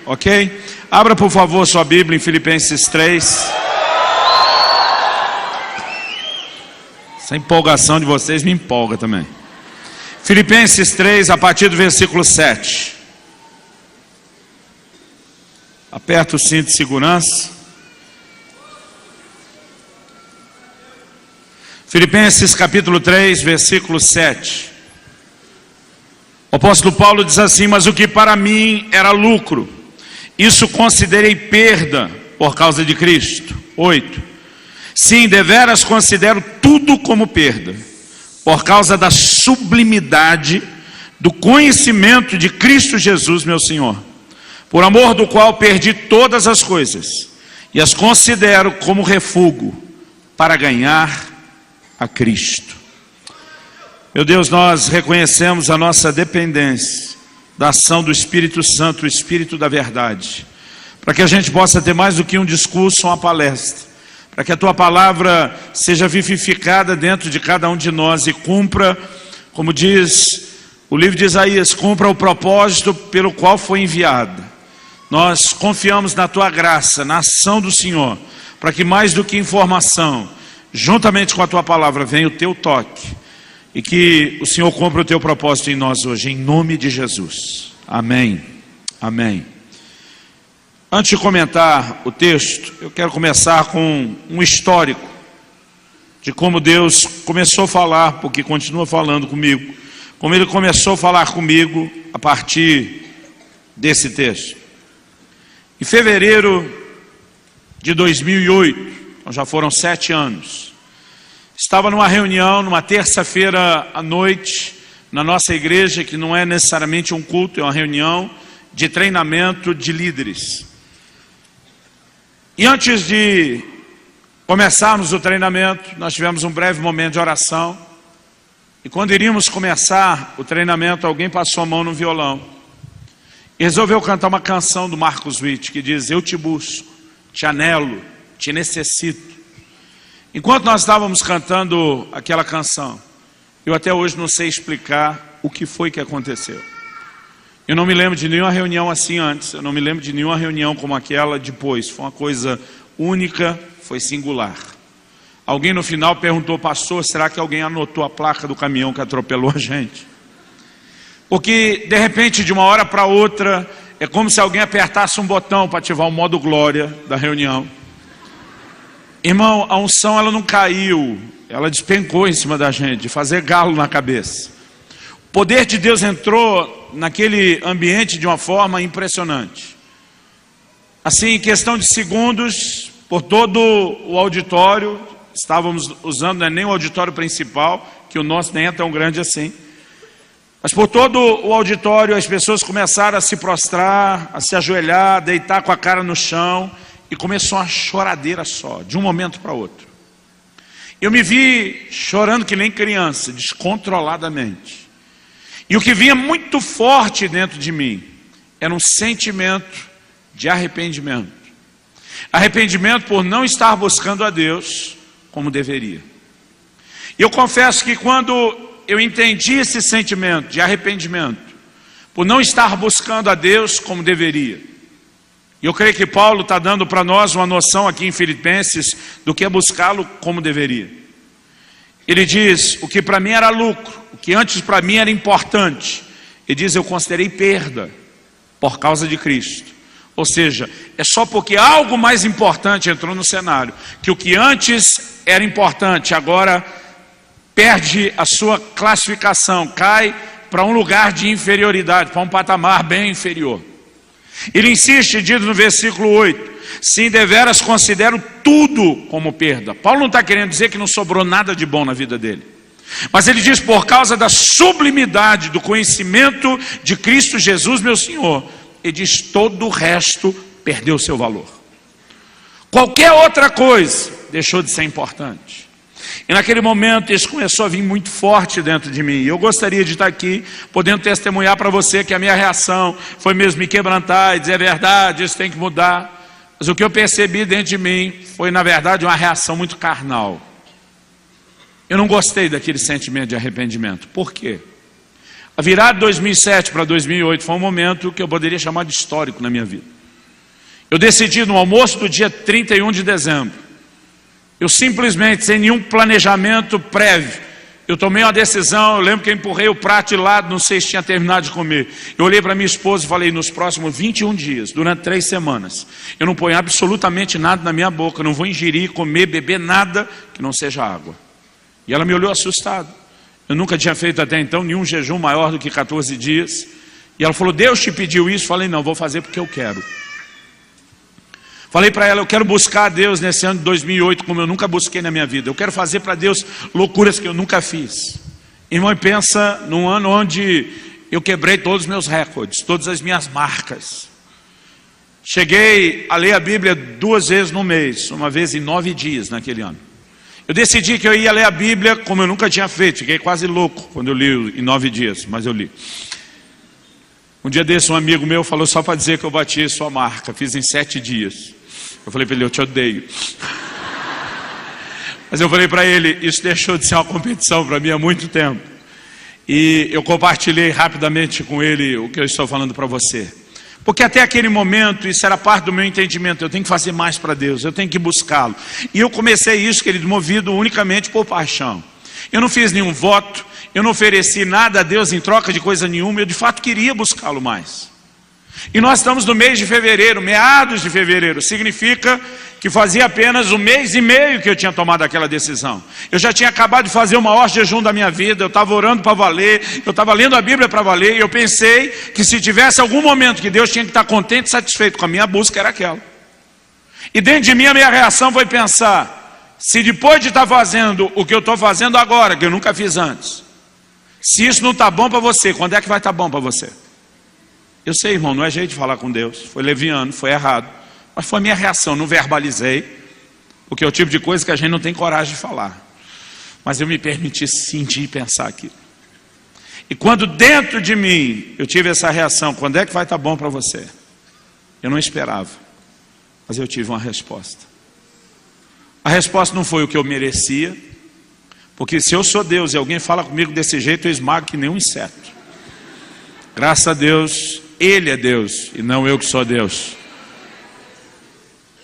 ok? Abra por favor sua Bíblia em Filipenses 3. Essa empolgação de vocês me empolga também. Filipenses 3, a partir do versículo 7. Aperta o cinto de segurança. Filipenses capítulo 3, versículo 7. O apóstolo Paulo diz assim: mas o que para mim era lucro, isso considerei perda por causa de Cristo. 8. Sim, deveras considero tudo como perda, por causa da sublimidade do conhecimento de Cristo Jesus, meu Senhor, por amor do qual perdi todas as coisas, e as considero como refúgio para ganhar a Cristo. Meu Deus, nós reconhecemos a nossa dependência da ação do Espírito Santo, o Espírito da verdade, para que a gente possa ter mais do que um discurso ou uma palestra, para que a Tua palavra seja vivificada dentro de cada um de nós e cumpra, como diz o livro de Isaías, cumpra o propósito pelo qual foi enviada. Nós confiamos na Tua graça, na ação do Senhor, para que mais do que informação, juntamente com a Tua palavra, venha o Teu toque, e que o Senhor cumpra o Teu propósito em nós hoje, em nome de Jesus. Amém. Amém. Antes de comentar o texto, eu quero começar com um histórico de como Deus começou a falar, porque continua falando comigo, como Ele começou a falar comigo a partir desse texto. Em fevereiro de 2008, então já foram 7 anos, estava numa reunião, numa terça-feira à noite, na nossa igreja, que não é necessariamente um culto, é uma reunião de treinamento de líderes. E antes de começarmos o treinamento, nós tivemos um breve momento de oração. E quando iríamos começar o treinamento, alguém passou a mão no violão e resolveu cantar uma canção do Marcos Witt, que diz: eu te busco, te anelo, te necessito. Enquanto nós estávamos cantando aquela canção, eu até hoje não sei explicar o que foi que aconteceu. Eu não me lembro de nenhuma reunião assim antes, eu não me lembro de nenhuma reunião como aquela depois. Foi uma coisa única, foi singular. Alguém no final perguntou: pastor, será que alguém anotou a placa do caminhão que atropelou a gente? Porque de repente, de uma hora para outra, é como se alguém apertasse um botão para ativar o modo glória da reunião. Irmão, a unção ela não caiu, ela despencou em cima da gente, de fazer galo na cabeça. O poder de Deus entrou naquele ambiente de uma forma impressionante. Assim, em questão de segundos, por todo o auditório, estávamos usando, não é nem o auditório principal, que o nosso nem é tão grande assim, mas por todo o auditório as pessoas começaram a se prostrar, a se ajoelhar, deitar com a cara no chão, e começou uma choradeira só, de um momento para outro. Eu me vi chorando que nem criança, descontroladamente. E o que vinha muito forte dentro de mim era um sentimento de arrependimento. Arrependimento por não estar buscando a Deus como deveria. E eu confesso que quando eu entendi esse sentimento de arrependimento, por não estar buscando a Deus como deveria, e eu creio que Paulo está dando para nós uma noção aqui em Filipenses do que é buscá-lo como deveria. Ele diz: o que para mim era lucro, o que antes para mim era importante, ele diz: eu considerei perda por causa de Cristo. Ou seja, é só porque algo mais importante entrou no cenário, que o que antes era importante agora perde a sua classificação, cai para um lugar de inferioridade, para um patamar bem inferior. Ele insiste, diz no versículo 8: sim, deveras considero tudo como perda. Paulo não está querendo dizer que não sobrou nada de bom na vida dele, mas ele diz: por causa da sublimidade do conhecimento de Cristo Jesus, meu Senhor. Ele diz: todo o resto perdeu seu valor. Qualquer outra coisa deixou de ser importante. E naquele momento isso começou a vir muito forte dentro de mim. E eu gostaria de estar aqui podendo testemunhar para você que a minha reação foi mesmo me quebrantar e dizer: é verdade, isso tem que mudar. Mas o que eu percebi dentro de mim foi, na verdade, uma reação muito carnal. Eu não gostei daquele sentimento de arrependimento. Por quê? A virada de 2007 para 2008 foi um momento que eu poderia chamar de histórico na minha vida. Eu decidi no almoço do dia 31 de dezembro, eu simplesmente, sem nenhum planejamento prévio, eu tomei uma decisão. Eu lembro que eu empurrei o prato de lado, não sei se tinha terminado de comer. Eu olhei para minha esposa e falei: nos próximos 21 dias, durante 3 semanas, eu não ponho absolutamente nada na minha boca, eu não vou ingerir, comer, beber nada que não seja água. E ela me olhou assustada. Eu nunca tinha feito até então nenhum jejum maior do que 14 dias. E ela falou: Deus te pediu isso? Eu falei: não, vou fazer porque eu quero. Falei para ela: eu quero buscar a Deus nesse ano de 2008 como eu nunca busquei na minha vida. Eu quero fazer para Deus loucuras que eu nunca fiz. Irmão, pensa num ano onde eu quebrei todos os meus recordes, todas as minhas marcas. Cheguei a ler a Bíblia 2 vezes no mês, uma vez em 9 dias naquele ano. Eu decidi que eu ia ler a Bíblia como eu nunca tinha feito. Fiquei quase louco quando eu li em 9 dias, mas eu li. Um dia desse, um amigo meu falou só para dizer que eu bati sua marca. Fiz em 7 dias. Eu falei para ele: eu te odeio. Mas eu falei para ele: isso deixou de ser uma competição para mim há muito tempo. E eu compartilhei rapidamente com ele o que eu estou falando para você. Porque até aquele momento, isso era parte do meu entendimento. Eu tenho que fazer mais para Deus, eu tenho que buscá-lo. E eu comecei isso, querido, movido unicamente por paixão. Eu não fiz nenhum voto, eu não ofereci nada a Deus em troca de coisa nenhuma. Eu de fato queria buscá-lo mais. E nós estamos no mês de fevereiro, meados de fevereiro. Significa que fazia apenas 1 mês e meio que eu tinha tomado aquela decisão. Eu já tinha acabado de fazer o maior jejum da minha vida. Eu estava orando para valer, eu estava lendo a Bíblia para valer. E eu pensei que se tivesse algum momento que Deus tinha que estar contente e satisfeito com a minha busca, era aquela. E dentro de mim a minha reação foi pensar: se depois de estar fazendo o que eu estou fazendo agora, que eu nunca fiz antes, se isso não está bom para você, quando é que vai estar bom para você? Eu sei, irmão, não é jeito de falar com Deus. Foi leviano, foi errado. Mas foi a minha reação, não verbalizei. Porque é o tipo de coisa que a gente não tem coragem de falar. Mas eu me permiti sentir e pensar aquilo. E quando dentro de mim eu tive essa reação: quando é que vai estar bom para você? Eu não esperava. Mas eu tive uma resposta. A resposta não foi o que eu merecia. Porque se eu sou Deus e alguém fala comigo desse jeito, eu esmago que nem um inseto. Graças a Deus, Ele é Deus e não eu que sou Deus.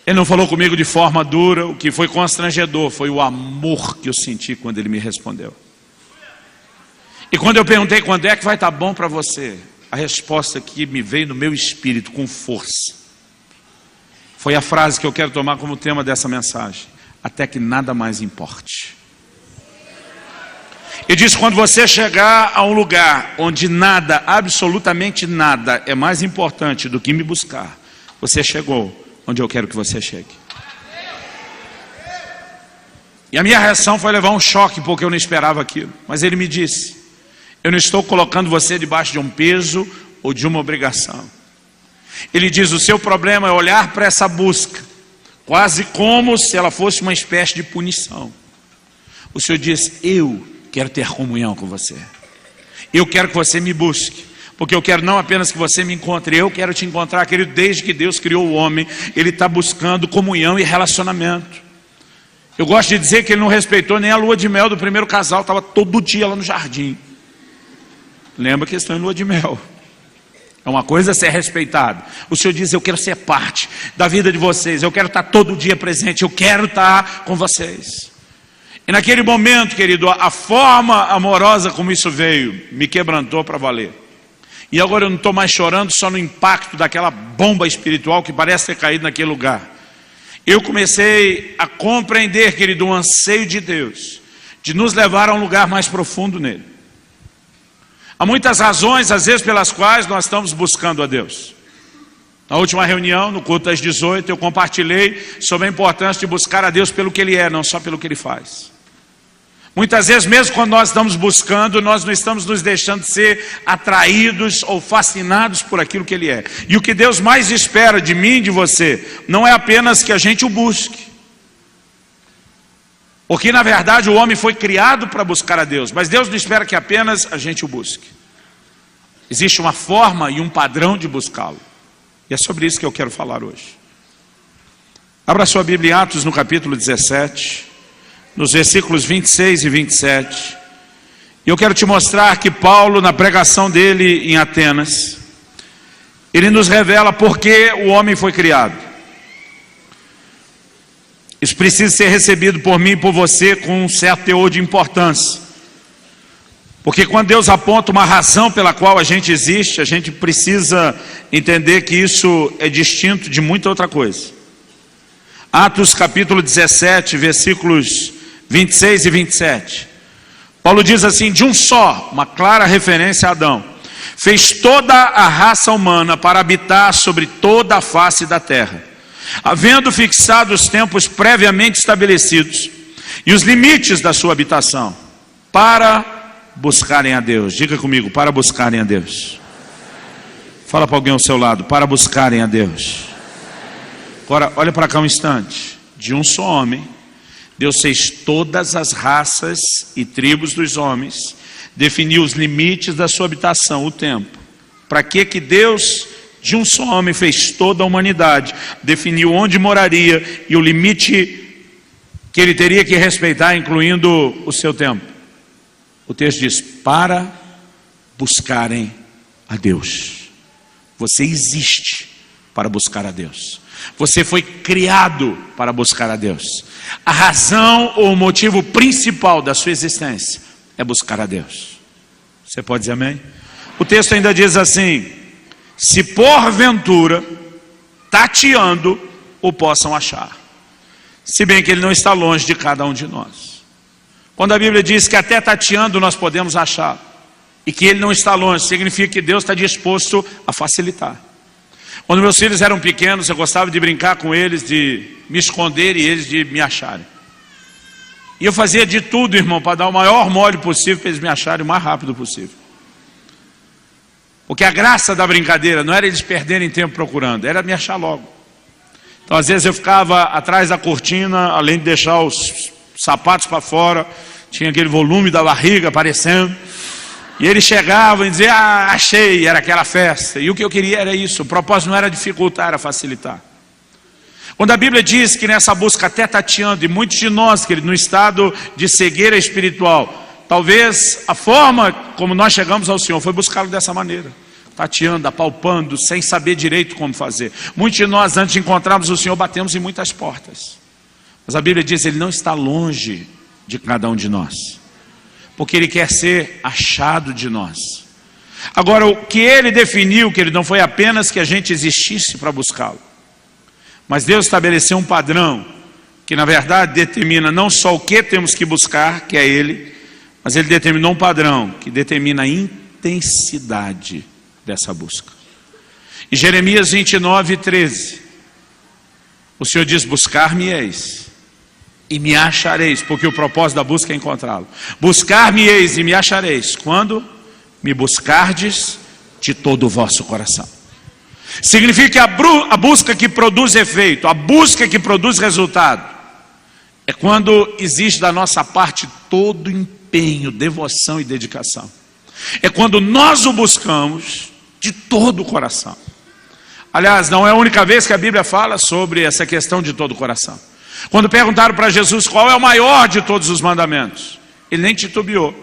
Ele não falou comigo de forma dura. O que foi constrangedor foi o amor que eu senti quando Ele me respondeu. E quando eu perguntei: quando é que vai estar bom para você? A resposta que me veio no meu espírito com força foi a frase que eu quero tomar como tema dessa mensagem: até que nada mais importe. E diz: quando você chegar a um lugar onde nada, absolutamente nada, é mais importante do que me buscar, você chegou onde eu quero que você chegue. E a minha reação foi levar um choque, porque eu não esperava aquilo. Mas ele me disse: eu não estou colocando você debaixo de um peso ou de uma obrigação. Ele diz: o seu problema é olhar para essa busca quase como se ela fosse uma espécie de punição. O Senhor diz: eu quero ter comunhão com você. Eu quero que você me busque. Porque eu quero não apenas que você me encontre, eu quero te encontrar, querido. Desde que Deus criou o homem, Ele está buscando comunhão e relacionamento. Eu gosto de dizer que Ele não respeitou nem a lua de mel do primeiro casal. Estava todo dia lá no jardim. Lembra que estão em lua de mel. É uma coisa a ser respeitada. O Senhor diz: eu quero ser parte da vida de vocês. Eu quero estar todo dia presente. Eu quero estar com vocês. E naquele momento, querido, a forma amorosa como isso veio me quebrantou para valer. E agora eu não estou mais chorando só no impacto daquela bomba espiritual que parece ter caído naquele lugar. Eu comecei a compreender, querido, o anseio de Deus de nos levar a um lugar mais profundo nele. Há muitas razões, às vezes, pelas quais nós estamos buscando a Deus. Na última reunião, no culto das 18, eu compartilhei sobre a importância de buscar a Deus pelo que Ele é, não só pelo que Ele faz. Muitas vezes, mesmo quando nós estamos buscando, nós não estamos nos deixando ser atraídos ou fascinados por aquilo que Ele é. E o que Deus mais espera de mim e de você não é apenas que a gente o busque. Porque na verdade o homem foi criado para buscar a Deus, mas Deus não espera que apenas a gente o busque. Existe uma forma e um padrão de buscá-lo. E é sobre isso que eu quero falar hoje. Abra sua Bíblia em Atos no capítulo 17, nos versículos 26 e 27. E eu quero te mostrar que Paulo, na pregação dele em Atenas, ele nos revela por que o homem foi criado. Isso precisa ser recebido por mim e por você com um certo teor de importância. Porque quando Deus aponta uma razão pela qual a gente existe, a gente precisa entender que isso é distinto de muita outra coisa. Atos capítulo 17, versículos 26 e 27. Paulo diz assim: de um só, uma clara referência a Adão, fez toda a raça humana para habitar sobre toda a face da terra, havendo fixado os tempos previamente estabelecidos e os limites da sua habitação, para buscarem a Deus. Diga comigo, para buscarem a Deus. Fala para alguém ao seu lado, para buscarem a Deus. Agora, olha para cá um instante. De um só homem, Deus fez todas as raças e tribos dos homens, definiu os limites da sua habitação, o tempo. Para que Deus, de um só homem, fez toda a humanidade, definiu onde moraria e o limite que ele teria que respeitar, incluindo o seu tempo? O texto diz: para buscarem a Deus. Você existe para buscar a Deus. Você foi criado para buscar a Deus. A razão ou o motivo principal da sua existência é buscar a Deus. Você pode dizer amém? O texto ainda diz assim: se porventura, tateando, o possam achar. Se bem que ele não está longe de cada um de nós. Quando a Bíblia diz que até tateando nós podemos achar, e que ele não está longe, significa que Deus está disposto a facilitar. Quando meus filhos eram pequenos, eu gostava de brincar com eles, de me esconder e eles de me acharem. E eu fazia de tudo, irmão, para dar o maior mole possível para eles me acharem o mais rápido possível. Porque a graça da brincadeira não era eles perderem tempo procurando, era me achar logo. Então às vezes eu ficava atrás da cortina, além de deixar os sapatos para fora, tinha aquele volume da barriga aparecendo, e eles chegavam e diziam: ah, achei, era aquela festa. E o que eu queria era isso, o propósito não era dificultar, era facilitar. Quando a Bíblia diz que nessa busca até tateando, e muitos de nós, querido, no estado de cegueira espiritual, talvez a forma como nós chegamos ao Senhor foi buscá-lo dessa maneira, tateando, apalpando, sem saber direito como fazer. Muitos de nós, antes de encontrarmos o Senhor, batemos em muitas portas. Mas a Bíblia diz: ele não está longe de cada um de nós, porque ele quer ser achado de nós. Agora, o que ele definiu, que ele não foi apenas que a gente existisse para buscá-lo, mas Deus estabeleceu um padrão, que na verdade determina não só o que temos que buscar, que é ele, mas ele determinou um padrão, que determina a intensidade dessa busca. Em Jeremias 29, 13, o Senhor diz: buscar-me-eis e me achareis, porque o propósito da busca é encontrá-lo. Buscar-me-eis e me achareis, quando me buscardes de todo o vosso coração. Significa que a busca que produz efeito, a busca que produz resultado, é quando existe da nossa parte todo empenho, devoção e dedicação. É quando nós o buscamos de todo o coração. Aliás, não é a única vez que a Bíblia fala sobre essa questão de todo o coração. Quando perguntaram para Jesus qual é o maior de todos os mandamentos, ele nem titubeou.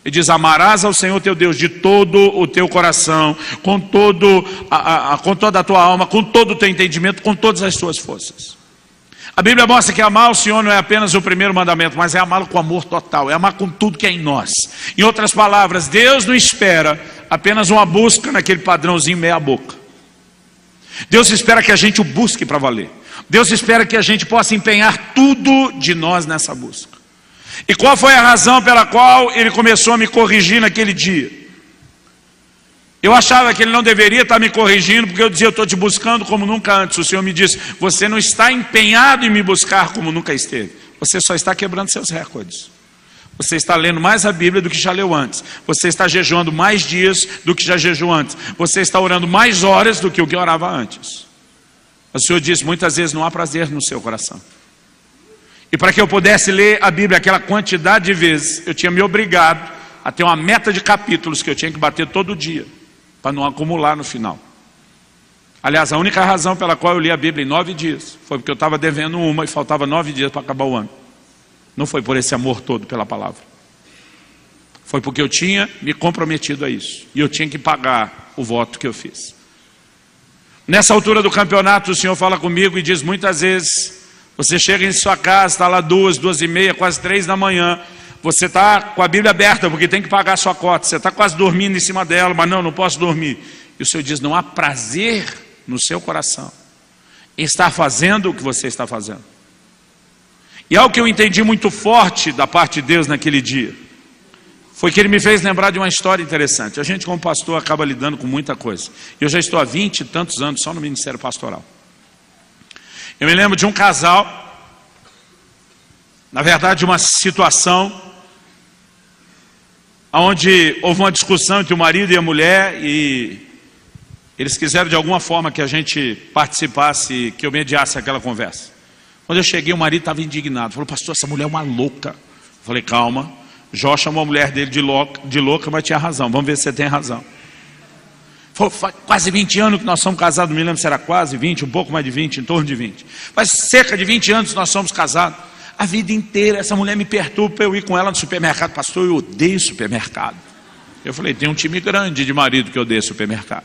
Ele diz: amarás ao Senhor teu Deus de todo o teu coração, com toda a tua alma, com todo o teu entendimento, com todas as tuas forças. A Bíblia mostra que amar o Senhor não é apenas o primeiro mandamento, mas é amá-lo com amor total, é amar com tudo que é em nós. Em outras palavras, Deus não espera apenas uma busca naquele padrãozinho meia boca. Deus espera que a gente o busque para valer. Deus espera que a gente possa empenhar tudo de nós nessa busca. E qual foi a razão pela qual ele começou a me corrigir naquele dia? Eu achava que ele não deveria estar me corrigindo, porque eu dizia: eu estou te buscando como nunca antes. O Senhor me disse: você não está empenhado em me buscar como nunca esteve. Você só está quebrando seus recordes. Você está lendo mais a Bíblia do que já leu antes. Você está jejuando mais dias do que já jejuou antes. Você está orando mais horas do que o que orava antes. O Senhor diz: muitas vezes não há prazer no seu coração. E para que eu pudesse ler a Bíblia aquela quantidade de vezes, eu tinha me obrigado a ter uma meta de capítulos que eu tinha que bater todo dia, para não acumular no final. Aliás, a única razão pela qual eu li a Bíblia em 9 dias foi porque eu estava devendo uma e faltava 9 dias para acabar o ano. Não foi por esse amor todo pela palavra. Foi porque eu tinha me comprometido a isso. E eu tinha que pagar o voto que eu fiz. Nessa altura do campeonato, o Senhor fala comigo e diz muitas vezes, você chega em sua casa, está lá 2, 2h30, quase 3 da manhã, você está com a Bíblia aberta, porque tem que pagar a sua cota, você está quase dormindo em cima dela, mas não posso dormir. E o Senhor diz, não há prazer no seu coração em estar fazendo o que você está fazendo. E algo que eu entendi muito forte da parte de Deus naquele dia, foi que Ele me fez lembrar de uma história interessante. A gente como pastor acaba lidando com muita coisa. Eu já estou há 20 e tantos anos só no ministério pastoral. Eu me lembro de um casal, na verdade uma situação, onde houve uma discussão entre o marido e a mulher, e eles quiseram de alguma forma que a gente participasse, que eu mediasse aquela conversa. Quando eu cheguei, o marido estava indignado, falou, pastor, essa mulher é uma louca. Eu falei, calma, Jó chamou a mulher dele de louca, mas tinha razão, vamos ver se você tem razão. Falou, faz quase 20 anos que nós somos casados, não me lembro se era quase 20, um pouco mais de 20, em torno de 20. Faz cerca de 20 anos que nós somos casados. A vida inteira, essa mulher me perturba para eu ir com ela no supermercado. Pastor, eu odeio supermercado. Eu falei, tem um time grande de marido que odeia supermercado.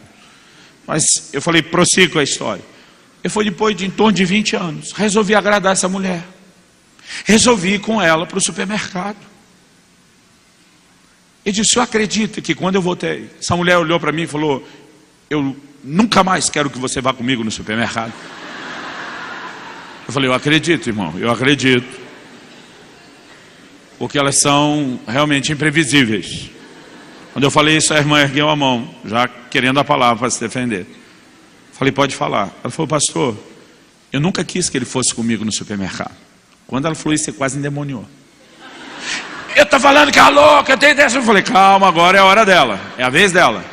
Mas eu falei, prossiga com a história. Eu fui depois de em torno de 20 anos, resolvi agradar essa mulher. Resolvi ir com ela para o supermercado. Ele disse, eu acredito que quando eu voltei, essa mulher olhou para mim e falou, eu nunca mais quero que você vá comigo no supermercado. Eu falei, eu acredito, irmão, eu acredito. Porque elas são realmente imprevisíveis. Quando eu falei isso, a irmã ergueu a mão, já querendo a palavra para se defender. Falei, pode falar. Ela falou, pastor, eu nunca quis que ele fosse comigo no supermercado. Quando ela falou isso, você quase endemoniou. Eu estou falando que é louca, eu tenho dessa. Eu falei, calma, agora é a hora dela, é a vez dela.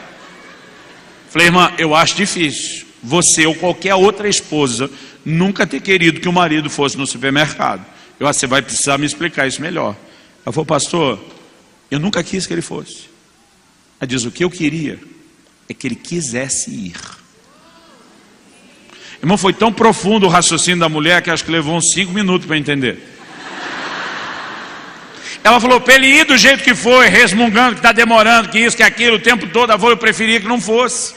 Falei, irmã, eu acho difícil você ou qualquer outra esposa nunca ter querido que o marido fosse no supermercado. Eu acho que você vai precisar me explicar isso melhor. Ela falou, pastor, eu nunca quis que ele fosse. Ela diz, o que eu queria é que ele quisesse ir. Irmão, foi tão profundo o raciocínio da mulher que acho que levou uns 5 minutos para entender. Ela falou, para ele ir do jeito que foi, resmungando que está demorando, que isso, que aquilo, o tempo todo, eu preferia que não fosse.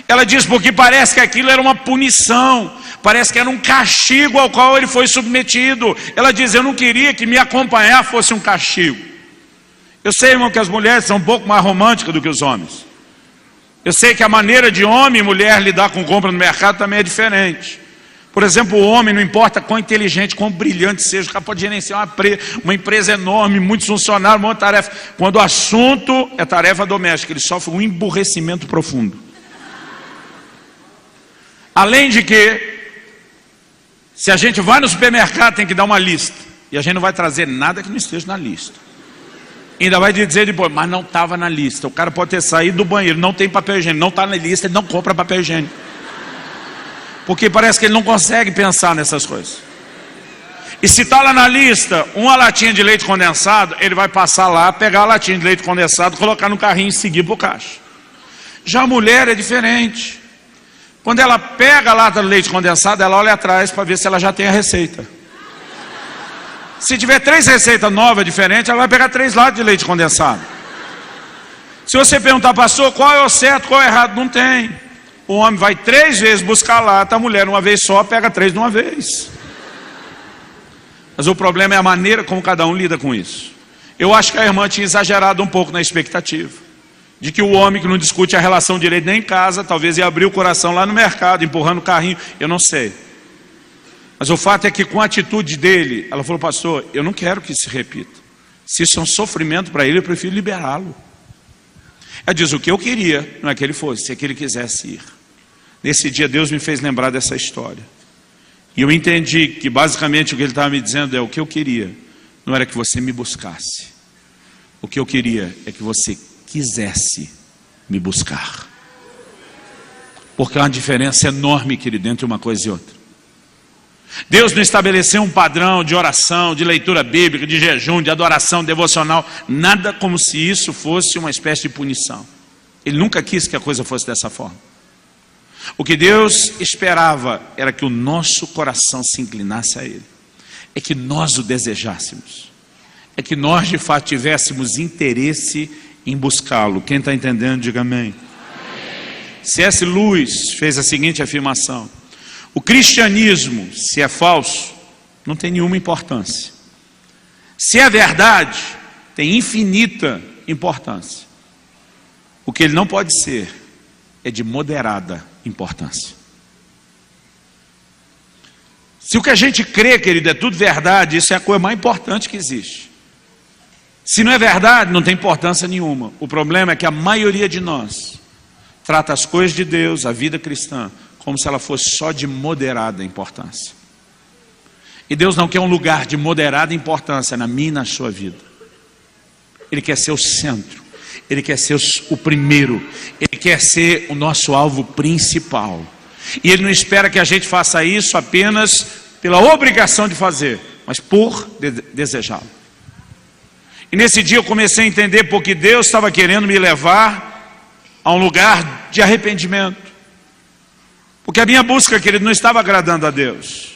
Ela diz, porque parece que aquilo era uma punição, parece que era um castigo ao qual ele foi submetido. Ela diz, eu não queria que me acompanhar fosse um castigo. Eu sei, irmão, que as mulheres são um pouco mais românticas do que os homens. Eu sei que a maneira de homem e mulher lidar com compra no mercado também é diferente. Por exemplo, o homem, não importa quão inteligente, quão brilhante seja, o cara pode gerenciar uma empresa enorme, muitos funcionários, uma tarefa. Quando o assunto é tarefa doméstica, ele sofre um emburrecimento profundo. Além de que, se a gente vai no supermercado, tem que dar uma lista. E a gente não vai trazer nada que não esteja na lista. Ainda vai dizer depois, mas não estava na lista. O cara pode ter saído do banheiro, não tem papel higiênico, não está na lista, ele não compra papel higiênico. Porque parece que ele não consegue pensar nessas coisas. E se está lá na lista, uma latinha de leite condensado, ele vai passar lá, pegar a latinha de leite condensado, colocar no carrinho e seguir para o caixa. Já a mulher é diferente. Quando ela pega a lata de leite condensado, ela olha atrás para ver se ela já tem a receita. Se tiver 3 receitas novas, diferentes, ela vai pegar 3 latas de leite condensado. Se você perguntar, pastor, qual é o certo, qual é o errado, não tem. O homem vai 3 vezes buscar a lata, a mulher uma vez só, pega 3 de uma vez. Mas o problema é a maneira como cada um lida com isso. Eu acho que a irmã tinha exagerado um pouco na expectativa de que o homem que não discute a relação direito nem em casa, talvez ia abrir o coração lá no mercado, empurrando o carrinho, eu não sei. Mas o fato é que com a atitude dele, ela falou, pastor, eu não quero que isso se repita. Se isso é um sofrimento para ele, eu prefiro liberá-lo. Ela diz, o que eu queria não é que ele fosse, é que ele quisesse ir. Nesse dia Deus me fez lembrar dessa história. E eu entendi que basicamente o que ele estava me dizendo é, o que eu queria não era que você me buscasse. O que eu queria é que você quisesse me buscar. Porque há uma diferença enorme, querido, entre uma coisa e outra. Deus não estabeleceu um padrão de oração, de leitura bíblica, de jejum, de adoração devocional, nada como se isso fosse uma espécie de punição. Ele nunca quis que a coisa fosse dessa forma. O que Deus esperava era que o nosso coração se inclinasse a Ele, é que nós o desejássemos, é que nós de fato tivéssemos interesse em buscá-lo. Quem está entendendo, diga amém. C.S. Lewis fez a seguinte afirmação: o cristianismo, se é falso, não tem nenhuma importância. Se é verdade, tem infinita importância. O que ele não pode ser é de moderada importância. Se o que a gente crê, querido, é tudo verdade, isso é a coisa mais importante que existe. Se não é verdade, não tem importância nenhuma. O problema é que a maioria de nós trata as coisas de Deus, a vida cristã, como se ela fosse só de moderada importância. E Deus não quer um lugar de moderada importância na minha e na sua vida. Ele quer ser o centro, Ele quer ser o primeiro, Ele quer ser o nosso alvo principal. E Ele não espera que a gente faça isso apenas pela obrigação de fazer, mas por desejá-lo. E nesse dia eu comecei a entender porque Deus estava querendo me levar a um lugar de arrependimento. Porque a minha busca, querido, não estava agradando a Deus.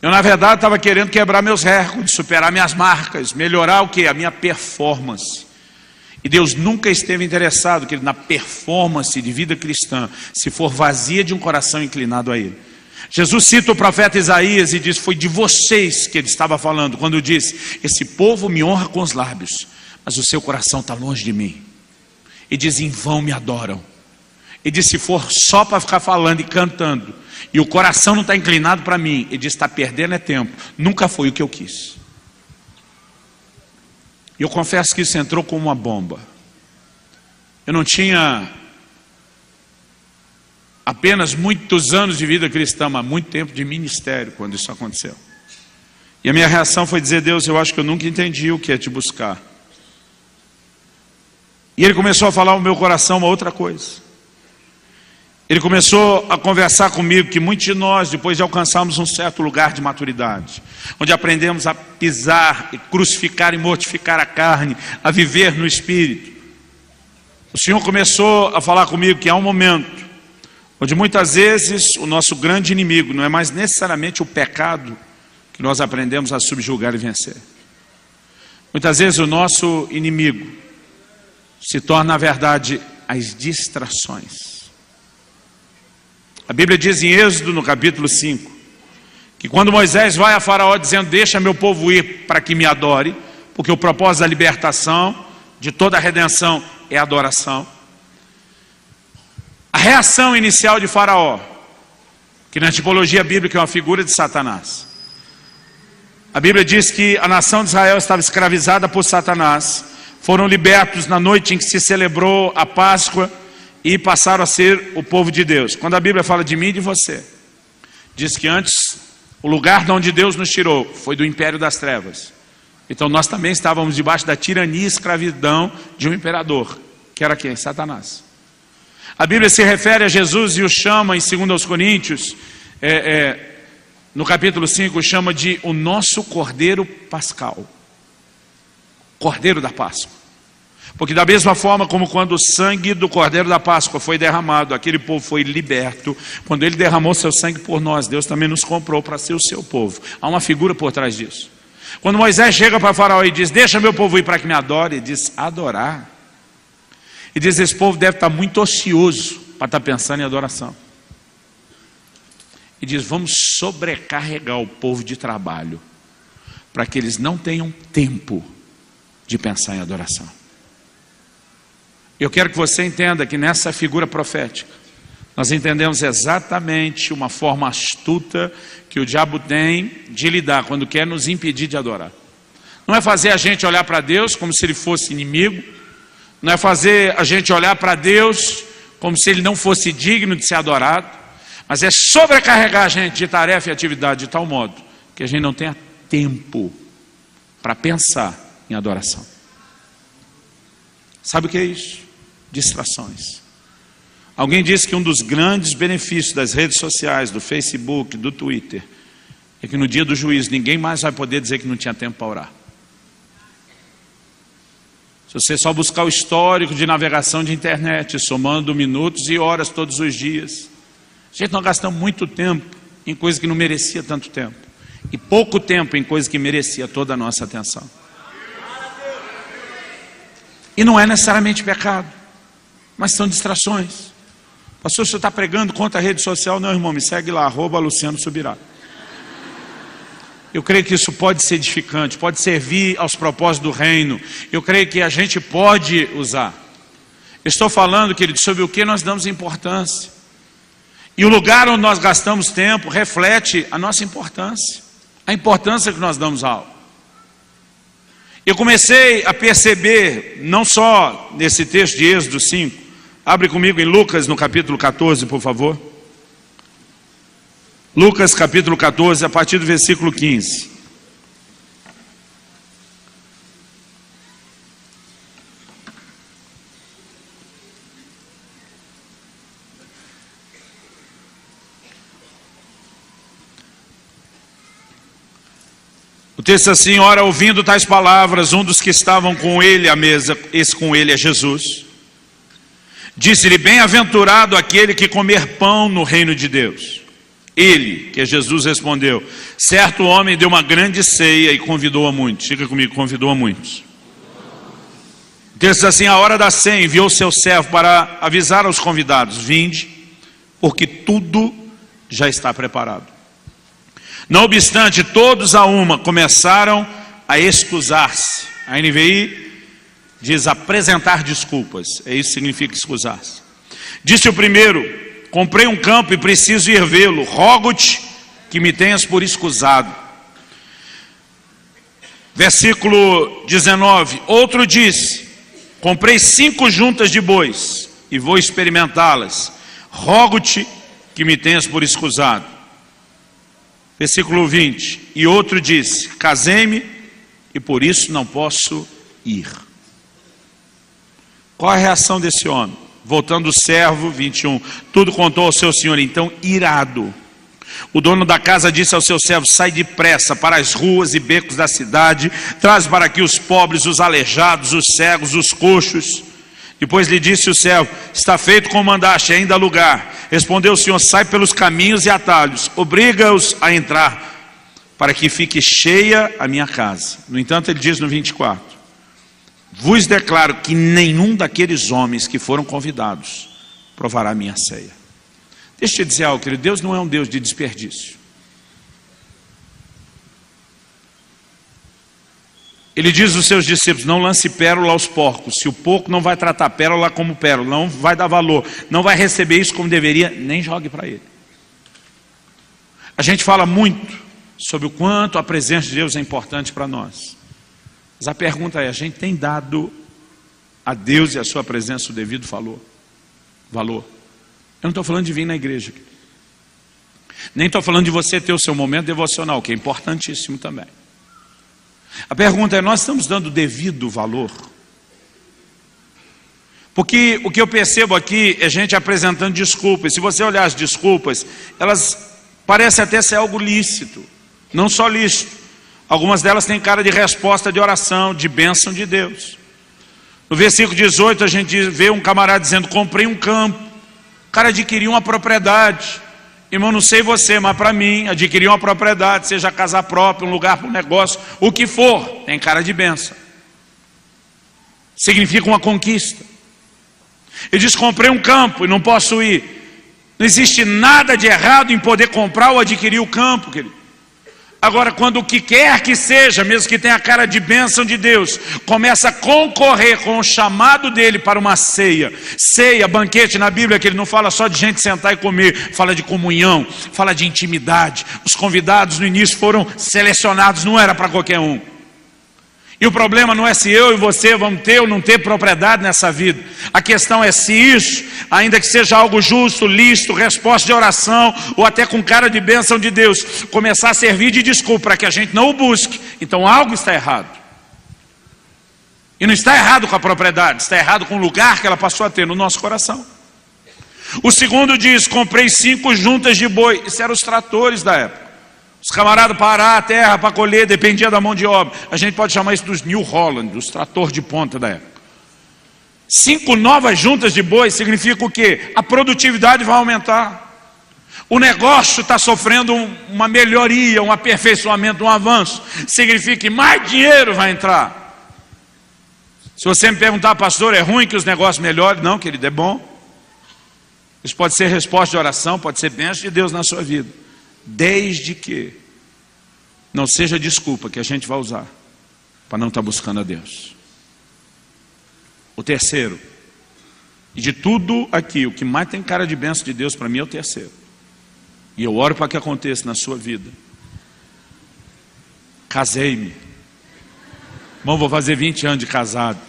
Eu, na verdade, estava querendo quebrar meus recordes, superar minhas marcas, melhorar o quê? A minha performance. E Deus nunca esteve interessado, querido, na performance de vida cristã, se for vazia de um coração inclinado a Ele. Jesus cita o profeta Isaías e diz: foi de vocês que ele estava falando, quando disse: esse povo me honra com os lábios, mas o seu coração está longe de mim. E diz: em vão me adoram. E diz: se for só para ficar falando e cantando, e o coração não está inclinado para mim, ele diz: está perdendo é tempo, nunca foi o que eu quis. E eu confesso que isso entrou como uma bomba. Eu não tinha apenas muitos anos de vida cristã, mas muito tempo de ministério quando isso aconteceu. E a minha reação foi dizer: Deus, eu acho que eu nunca entendi o que é te buscar. E Ele começou a falar ao meu coração uma outra coisa. Ele começou a conversar comigo que muitos de nós, depois de alcançarmos um certo lugar de maturidade, onde aprendemos a pisar, e crucificar e mortificar a carne, a viver no Espírito, o Senhor começou a falar comigo que há um momento onde muitas vezes o nosso grande inimigo não é mais necessariamente o pecado que nós aprendemos a subjugar e vencer. Muitas vezes o nosso inimigo se torna, na verdade, as distrações. A Bíblia diz em Êxodo, no capítulo 5, que quando Moisés vai a Faraó dizendo: deixa meu povo ir para que me adore, porque o propósito da libertação, de toda a redenção, é a adoração. A reação inicial de Faraó, que na tipologia bíblica é uma figura de Satanás. A Bíblia diz que a nação de Israel estava escravizada por Satanás, foram libertos na noite em que se celebrou a Páscoa e passaram a ser o povo de Deus. Quando a Bíblia fala de mim e de você, diz que antes o lugar de onde Deus nos tirou foi do império das trevas. Então nós também estávamos debaixo da tirania e escravidão de um imperador, que era quem? Satanás. A Bíblia se refere a Jesus e o chama em 2 Coríntios, no capítulo 5, chama de o nosso Cordeiro Pascal. Cordeiro da Páscoa. Porque da mesma forma como quando o sangue do Cordeiro da Páscoa foi derramado, aquele povo foi liberto, quando ele derramou seu sangue por nós, Deus também nos comprou para ser o seu povo. Há uma figura por trás disso. Quando Moisés chega para Faraó e diz: deixa meu povo ir para que me adore, ele diz: adorar. E diz: esse povo deve estar muito ocioso para estar pensando em adoração. E diz: vamos sobrecarregar o povo de trabalho, para que eles não tenham tempo de pensar em adoração. Eu quero que você entenda que nessa figura profética, nós entendemos exatamente uma forma astuta que o diabo tem de lidar quando quer nos impedir de adorar. Não é fazer a gente olhar para Deus como se Ele fosse inimigo, não é fazer a gente olhar para Deus como se Ele não fosse digno de ser adorado, mas é sobrecarregar a gente de tarefa e atividade de tal modo que a gente não tenha tempo para pensar em adoração. Sabe o que é isso? Distrações. Alguém disse que um dos grandes benefícios das redes sociais, do Facebook, do Twitter, é que no dia do juízo ninguém mais vai poder dizer que não tinha tempo para orar. Se você só buscar o histórico de navegação de internet, somando minutos e horas todos os dias, a gente não gasta muito tempo em coisa que não merecia tanto tempo. e pouco tempo em coisa que merecia toda a nossa atenção. E não é necessariamente pecado, mas são distrações. Pastor, você está pregando contra a rede social? Não, irmão, me segue lá, @Luciano Subirá. Eu creio que isso pode ser edificante, pode servir aos propósitos do reino. Eu creio que a gente pode usar. Estou falando, querido, sobre o que nós damos importância. E o lugar onde nós gastamos tempo reflete a nossa importância. A importância que nós damos a algo. Eu comecei a perceber, não só nesse texto de Êxodo 5, abre comigo em Lucas no capítulo 14, por favor. Lucas capítulo 14, a partir do versículo 15. O texto assim: ora, ouvindo tais palavras, um dos que estavam com ele à mesa, esse com ele é Jesus, disse-lhe: bem-aventurado aquele que comer pão no reino de Deus. Ele, que é Jesus, respondeu: certo homem deu uma grande ceia e convidou a muitos. Fica comigo, convidou a muitos. O texto diz assim: a hora da ceia enviou seu servo para avisar aos convidados: vinde, porque tudo já está preparado. Não obstante, todos a uma começaram a excusar-se. A NVI diz apresentar desculpas. É isso que significa excusar-se. Disse o primeiro: comprei um campo e preciso ir vê-lo. Rogo-te que me tenhas por escusado. Versículo 19. Outro disse: comprei 5 juntas de bois e vou experimentá-las. Rogo-te que me tenhas por escusado. Versículo 20. E outro disse: casei-me e por isso não posso ir. Qual a reação desse homem? Voltando o servo, 21, tudo contou ao seu senhor. Então, irado, o dono da casa disse ao seu servo: sai depressa para as ruas e becos da cidade, traz para aqui os pobres, os aleijados, os cegos, os coxos. Depois lhe disse o servo: está feito como mandaste, ainda há lugar. Respondeu o senhor: sai pelos caminhos e atalhos, obriga-os a entrar, para que fique cheia a minha casa. No entanto, ele diz no 24: vos declaro que nenhum daqueles homens que foram convidados provará a minha ceia. Deixa eu te dizer algo, querido: Deus não é um Deus de desperdício. Ele diz aos seus discípulos: não lance pérola aos porcos. Se o porco não vai tratar pérola como pérola, não vai dar valor, não vai receber isso como deveria, nem jogue para ele. A gente fala muito sobre o quanto a presença de Deus é importante para nós. Mas a pergunta é: a gente tem dado a Deus e a sua presença o devido valor? Eu não estou falando de vir na igreja, nem estou falando de você ter o seu momento devocional, que é importantíssimo também. A pergunta é: nós estamos dando devido valor? Porque o que eu percebo aqui é gente apresentando desculpas. Se você olhar as desculpas, elas parecem até ser algo lícito. Não só lícito, algumas delas têm cara de resposta de oração, de bênção de Deus. No versículo 18 a gente vê um camarada dizendo: comprei um campo. O cara adquiriu uma propriedade. Irmão, não sei você, mas para mim, adquirir uma propriedade, seja casa própria, um lugar para um negócio, o que for, tem cara de bênção. Significa uma conquista. Ele diz: comprei um campo e não posso ir. Não existe nada de errado em poder comprar ou adquirir o campo, querido. Agora, quando o que quer que seja, mesmo que tenha a cara de bênção de Deus, começa a concorrer com o chamado dele para uma ceia. Ceia, banquete na Bíblia, que ele não fala só de gente sentar e comer, fala de comunhão, fala de intimidade. Os convidados no início foram selecionados, não era para qualquer um. E o problema não é se eu e você vamos ter ou não ter propriedade nessa vida. A questão é se isso, ainda que seja algo justo, lícito, resposta de oração, ou até com cara de bênção de Deus, começar a servir de desculpa para que a gente não o busque. Então algo está errado. E não está errado com a propriedade, está errado com o lugar que ela passou a ter no nosso coração. O segundo diz: comprei 5 juntas de boi. Isso eram os tratores da época. Os camaradas para arar a terra, para colher, dependia da mão de obra. A gente pode chamar isso dos New Holland, dos tratores de ponta da época. 5 novas juntas de boi significa o quê? A produtividade vai aumentar. O negócio está sofrendo uma melhoria, um aperfeiçoamento, um avanço. Significa que mais dinheiro vai entrar. Se você me perguntar, pastor, é ruim que os negócios melhorem? Não, querido, é bom. Isso pode ser resposta de oração, pode ser bênção de Deus na sua vida. Desde que não seja desculpa que a gente vai usar para não estar buscando a Deus. O terceiro, e de tudo aqui, o que mais tem cara de bênção de Deus para mim é o terceiro. E eu oro para que aconteça na sua vida. Casei-me. Irmão, vou fazer 20 anos de casado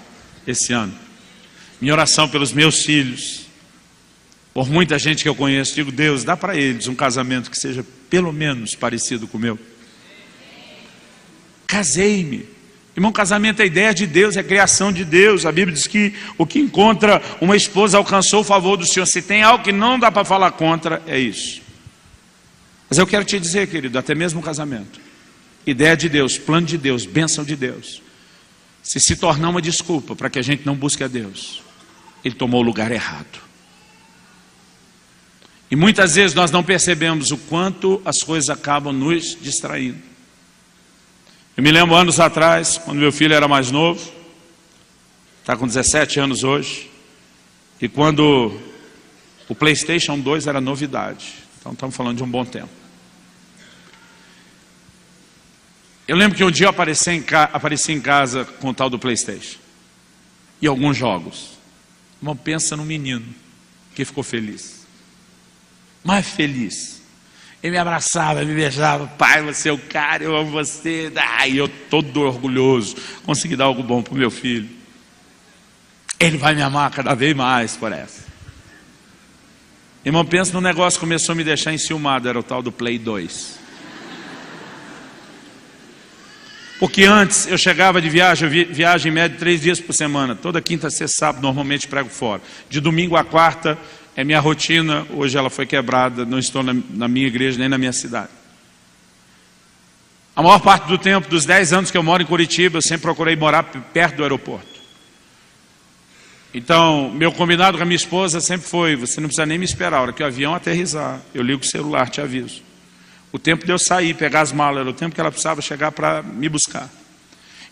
esse ano. Minha oração pelos meus filhos, por muita gente que eu conheço, digo, Deus, dá para eles um casamento que seja pelo menos parecido com o meu. Casei-me. Irmão, casamento é ideia de Deus, é criação de Deus. A Bíblia diz que o que encontra uma esposa alcançou o favor do Senhor. Se tem algo que não dá para falar contra, é isso. Mas eu quero te dizer, querido, até mesmo o casamento, ideia de Deus, plano de Deus, bênção de Deus, se tornar uma desculpa para que a gente não busque a Deus, ele tomou o lugar errado. E muitas vezes nós não percebemos o quanto as coisas acabam nos distraindo. Eu me lembro anos atrás, quando meu filho era mais novo, está com 17 anos hoje, e quando o PlayStation 2 era novidade. Então estamos falando de um bom tempo. Eu lembro que um dia eu apareci em casa com o tal do PlayStation. E alguns jogos. Irmão, pensa no menino que ficou feliz. Mais feliz. Ele me abraçava, me beijava. Pai, você é o cara, eu amo você. E eu todo orgulhoso. Consegui dar algo bom para o meu filho. Ele vai me amar cada vez mais por essa. Irmão, pensa no negócio que começou a me deixar enciumado. Era o tal do Play 2. Porque antes eu chegava de viagem, eu viajo em média 3 dias por semana. Toda quinta, sexta, sábado, normalmente prego fora. De domingo a quarta é minha rotina. Hoje ela foi quebrada, não estou na minha igreja nem na minha cidade. A maior parte do tempo, dos 10 anos que eu moro em Curitiba, eu sempre procurei morar perto do aeroporto. Então, meu combinado com a minha esposa sempre foi, você não precisa nem me esperar, a hora que o avião aterrissar, eu ligo o celular, te aviso. O tempo de eu sair, pegar as malas, era o tempo que ela precisava chegar para me buscar.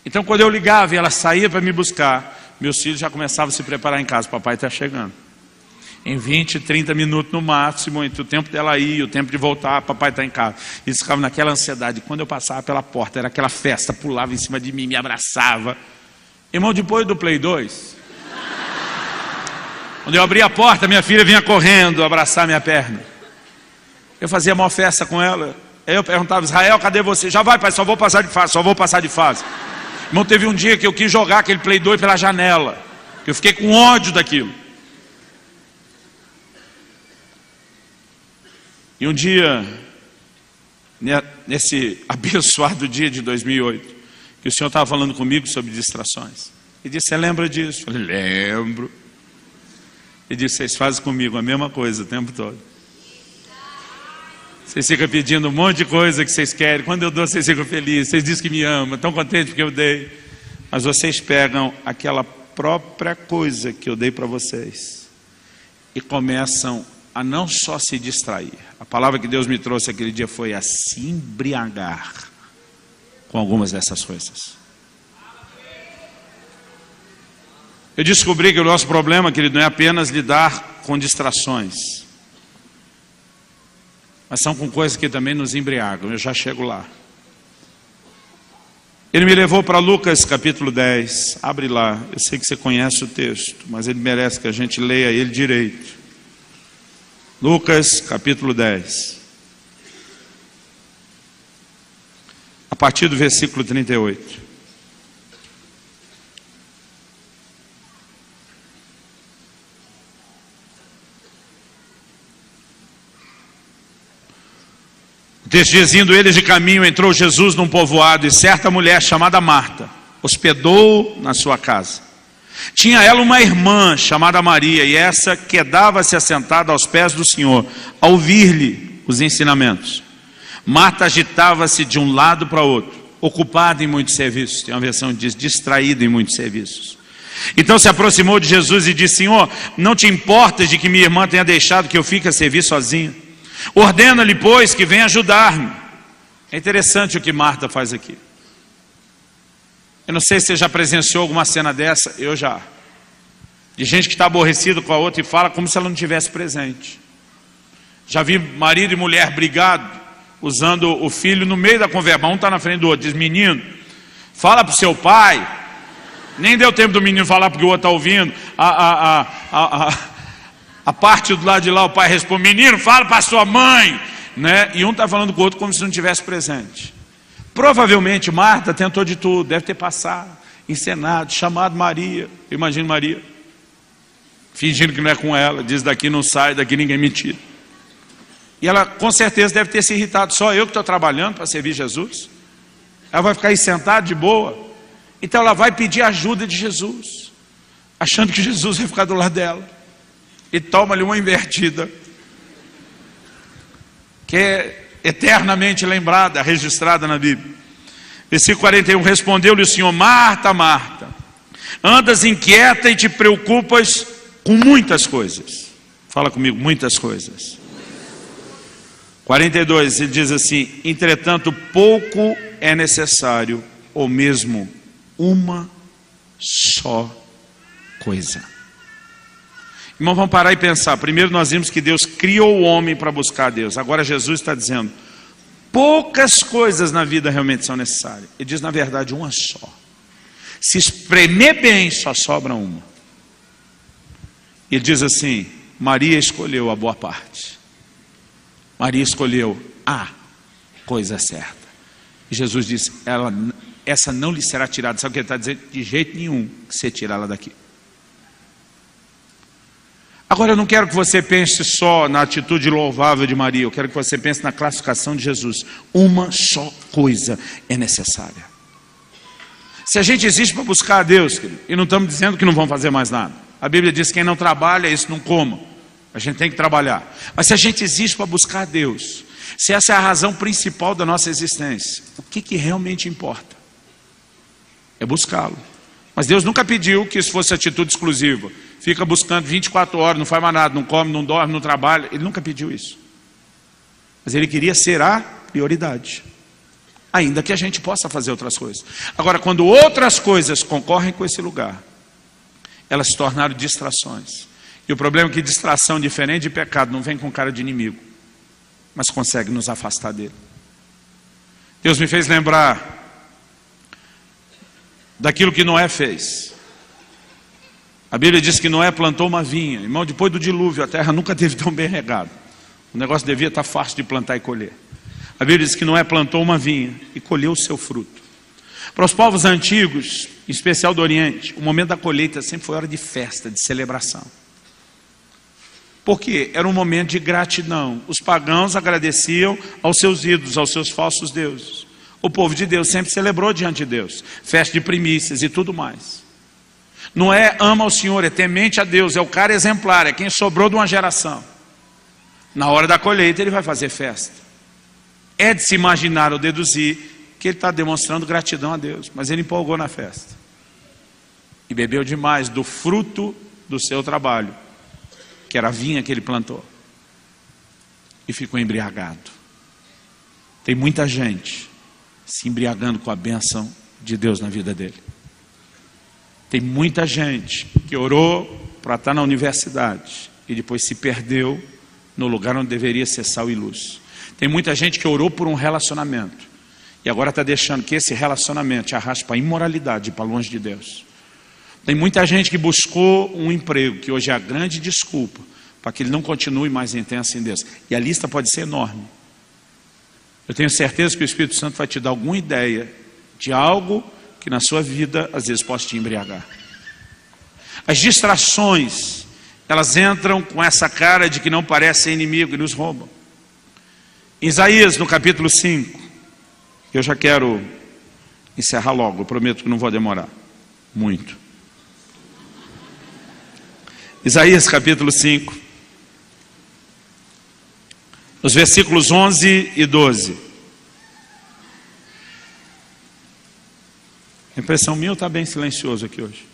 Então, quando eu ligava e ela saía para me buscar, meus filhos já começavam a se preparar em casa, papai está chegando. Em 20, 30 minutos no máximo, entre o tempo dela ir e o tempo de voltar, papai está em casa. Eles ficavam naquela ansiedade. Quando eu passava pela porta, era aquela festa, pulava em cima de mim, me abraçava. Irmão, depois do Play 2, quando eu abria a porta, minha filha vinha correndo abraçar minha perna. Eu fazia a maior festa com ela. Aí eu perguntava, Israel, cadê você? Já vai, pai, só vou passar de fase, só vou passar de fase. Irmão, teve um dia que eu quis jogar aquele Play 2 pela janela. Eu fiquei com ódio daquilo. E um dia, nesse abençoado dia de 2008, que o Senhor estava falando comigo sobre distrações. Ele disse, você lembra disso? Eu falei, lembro. Ele disse, vocês fazem comigo a mesma coisa o tempo todo. Vocês ficam pedindo um monte de coisa que vocês querem. Quando eu dou, vocês ficam felizes. Vocês dizem que me amam, estão contentes porque eu dei. Mas vocês pegam aquela própria coisa que eu dei para vocês e começam a não só se distrair. A palavra que Deus me trouxe aquele dia foi a se embriagar com algumas dessas coisas. Eu descobri que o nosso problema, querido, não é apenas lidar com distrações, mas são com coisas que também nos embriagam. Eu já chego lá. Ele me levou para Lucas capítulo 10. Abre lá. Eu sei que você conhece o texto, mas ele merece que a gente leia ele direito. Lucas capítulo 10. A partir do versículo 38. O texto diz, indo eles de caminho, entrou Jesus num povoado, e certa mulher chamada Marta hospedou na sua casa. Tinha ela uma irmã chamada Maria, e essa quedava-se assentada aos pés do Senhor, a ouvir-lhe os ensinamentos. Marta agitava-se de um lado para outro, ocupada em muitos serviços. Tem uma versão que diz distraída em muitos serviços. Então se aproximou de Jesus e disse, Senhor, não te importas de que minha irmã tenha deixado que eu fique a servir sozinha? Ordena-lhe, pois, que venha ajudar-me. É interessante o que Marta faz aqui. Eu não sei se você já presenciou alguma cena dessa, eu já. De gente que está aborrecido com a outra e fala como se ela não tivesse presente. Já vi marido e mulher brigado, usando o filho no meio da conversa. Um está na frente do outro, diz: menino, fala para o seu pai. Nem deu tempo do menino falar porque o outro está ouvindo. A parte do lado de lá, o pai responde: menino, fala para sua mãe, né? E um está falando com o outro como se não tivesse presente. Provavelmente Marta tentou de tudo, deve ter passado, encenado, chamado Maria. Eu imagino Maria fingindo que não é com ela, diz: daqui não sai, daqui ninguém me tira. E ela com certeza deve ter se irritado: só eu que estou trabalhando para servir Jesus? Ela vai ficar aí sentada de boa? Então ela vai pedir ajuda de Jesus, achando que Jesus vai ficar do lado dela. E toma-lhe uma invertida, que é eternamente lembrada, registrada na Bíblia. Versículo 41, respondeu-lhe o Senhor: Marta, Marta, andas inquieta e te preocupas com muitas coisas. Fala comigo, muitas coisas. 42, ele diz assim: entretanto pouco é necessário, ou mesmo uma só coisa. Irmão, vamos parar e pensar. Primeiro nós vimos que Deus criou o homem para buscar a Deus. Agora Jesus está dizendo: poucas coisas na vida realmente são necessárias. Ele diz, na verdade, uma só. Se espremer bem, só sobra uma. Ele diz assim: Maria escolheu a boa parte. Maria escolheu a coisa certa. E Jesus disse: essa não lhe será tirada. Sabe o que ele está dizendo? De jeito nenhum que você tira ela daqui. Agora eu não quero que você pense só na atitude louvável de Maria. Eu quero que você pense na classificação de Jesus. Uma só coisa é necessária. Se a gente existe para buscar a Deus, querido, e não estamos dizendo que não vão fazer mais nada. A Bíblia diz que quem não trabalha, isso não coma. A gente tem que trabalhar. Mas se a gente existe para buscar a Deus, se essa é a razão principal da nossa existência, o que realmente importa? É buscá-lo. Mas Deus nunca pediu que isso fosse atitude exclusiva. Fica buscando 24 horas, não faz mais nada, não come, não dorme, não trabalha. Ele nunca pediu isso. Mas Ele queria ser a prioridade. Ainda que a gente possa fazer outras coisas. Agora, quando outras coisas concorrem com esse lugar, elas se tornaram distrações. E o problema é que distração, diferente de pecado, não vem com cara de inimigo, mas consegue nos afastar dele. Deus me fez lembrar daquilo que Noé fez. A Bíblia diz que Noé plantou uma vinha. Irmão, depois do dilúvio, a terra nunca teve tão bem regada. O negócio devia estar fácil de plantar e colher. A Bíblia diz que Noé plantou uma vinha e colheu o seu fruto. Para os povos antigos, em especial do Oriente, o momento da colheita sempre foi hora de festa, de celebração. Por quê? Era um momento de gratidão. Os pagãos agradeciam aos seus ídolos, aos seus falsos deuses. O povo de Deus sempre celebrou diante de Deus, festa de primícias e tudo mais. Noé ama o Senhor, é temente a Deus, é o cara exemplar, é quem sobrou de uma geração. Na hora da colheita ele vai fazer festa. É de se imaginar ou deduzir que ele está demonstrando gratidão a Deus, mas ele empolgou na festa. E bebeu demais do fruto do seu trabalho, que era a vinha que ele plantou. E ficou embriagado. Tem muita gente se embriagando com a bênção de Deus na vida dele. Tem muita gente que orou para estar na universidade e depois se perdeu no lugar onde deveria ser sal e luz. Tem muita gente que orou por um relacionamento e agora está deixando que esse relacionamento te arraste para a imoralidade, para longe de Deus. Tem muita gente que buscou um emprego, que hoje é a grande desculpa para que ele não continue mais intenso em Deus. E a lista pode ser enorme. Eu tenho certeza que o Espírito Santo vai te dar alguma ideia de algo que na sua vida às vezes possa te embriagar. As distrações, elas entram com essa cara de que não parece ser inimigo e nos roubam. Em Isaías, no capítulo 5, eu já quero encerrar logo, eu prometo que não vou demorar muito. Isaías capítulo 5, nos versículos 11 e 12. A impressão minha está bem silencioso aqui hoje.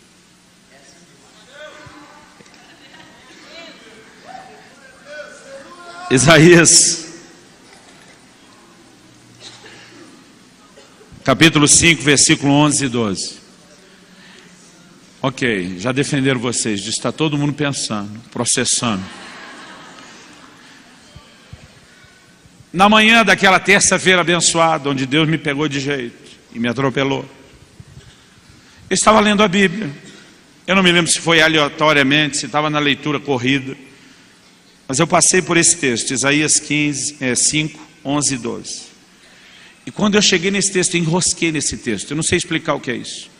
Isaías, capítulo 5, versículo 11 e 12. Ok, já defenderam vocês, está todo mundo pensando, processando. Na manhã daquela terça-feira abençoada, onde Deus me pegou de jeito e me atropelou, eu estava lendo a Bíblia. Eu não me lembro se foi aleatoriamente, se estava na leitura corrida, mas eu passei por esse texto, Isaías 5, 11 e 12. E quando eu cheguei nesse texto, eu enrosquei nesse texto. Eu não sei explicar o que é isso,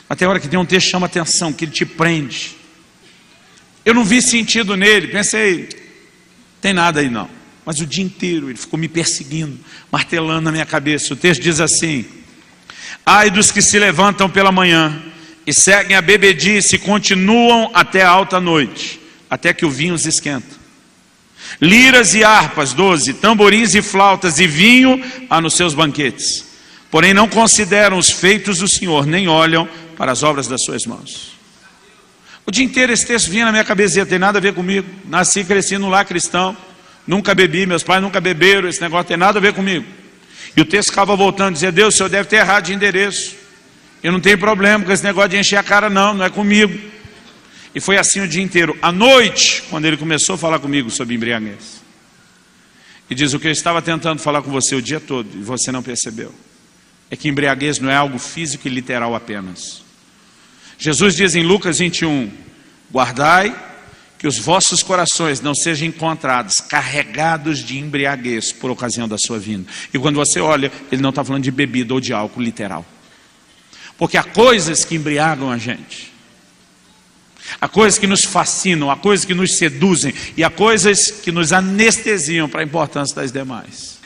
mas tem hora que tem um texto que chama atenção, que ele te prende. Eu não vi sentido nele, pensei, tem nada aí não. Mas o dia inteiro ele ficou me perseguindo, martelando na minha cabeça. O texto diz assim: ai dos que se levantam pela manhã e seguem a bebedice e continuam até a alta noite, até que o vinho os esquenta. Liras e harpas, 12, tamborins e flautas e vinho há nos seus banquetes. Porém não consideram os feitos do Senhor, nem olham para as obras das suas mãos. O dia inteiro esse texto vinha na minha cabeça, não tem nada a ver comigo. Nasci e cresci num lar cristão, nunca bebi, meus pais nunca beberam, esse negócio tem nada a ver comigo. E o texto ficava voltando, dizia: Deus, o senhor deve ter errado de endereço. Eu não tenho problema com esse negócio de encher a cara não, não é comigo. E foi assim o dia inteiro. À noite, quando ele começou a falar comigo sobre embriaguez, e diz: o que eu estava tentando falar com você o dia todo, e você não percebeu, é que embriaguez não é algo físico e literal apenas. Jesus diz em Lucas 21, guardai que os vossos corações não sejam encontrados carregados de embriaguez por ocasião da sua vinda. E quando você olha, ele não está falando de bebida ou de álcool literal. Porque há coisas que embriagam a gente. Há coisas que nos fascinam, há coisas que nos seduzem, e há coisas que nos anestesiam para a importância das demais.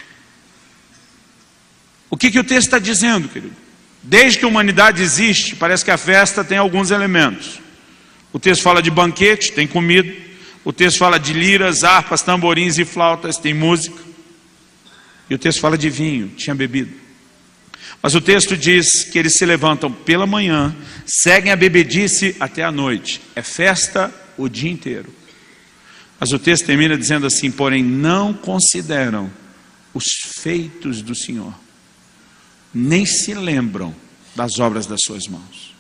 O que o texto está dizendo, querido? Desde que a humanidade existe, parece que a festa tem alguns elementos. O texto fala de banquete, tem comida. O texto fala de liras, harpas, tamborins e flautas, tem música. E o texto fala de vinho, tinha bebida. Mas o texto diz que eles se levantam pela manhã, seguem a bebedice até a noite. É festa o dia inteiro. Mas o texto termina dizendo assim: porém não consideram os feitos do Senhor, nem se lembram das obras das suas mãos.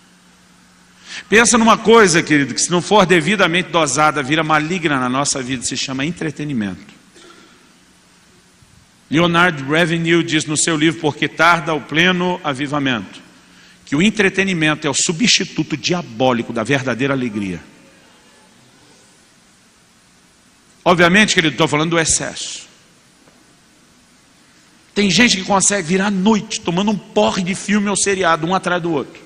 Pensa numa coisa, querido, que se não for devidamente dosada, vira maligna na nossa vida, se chama entretenimento. Leonard Ravenhill diz no seu livro Porque Tarda o Pleno Avivamento, que o entretenimento é o substituto diabólico da verdadeira alegria. Obviamente, querido, estou falando do excesso. Tem gente que consegue virar à noite tomando um porre de filme ou seriado, um atrás do outro,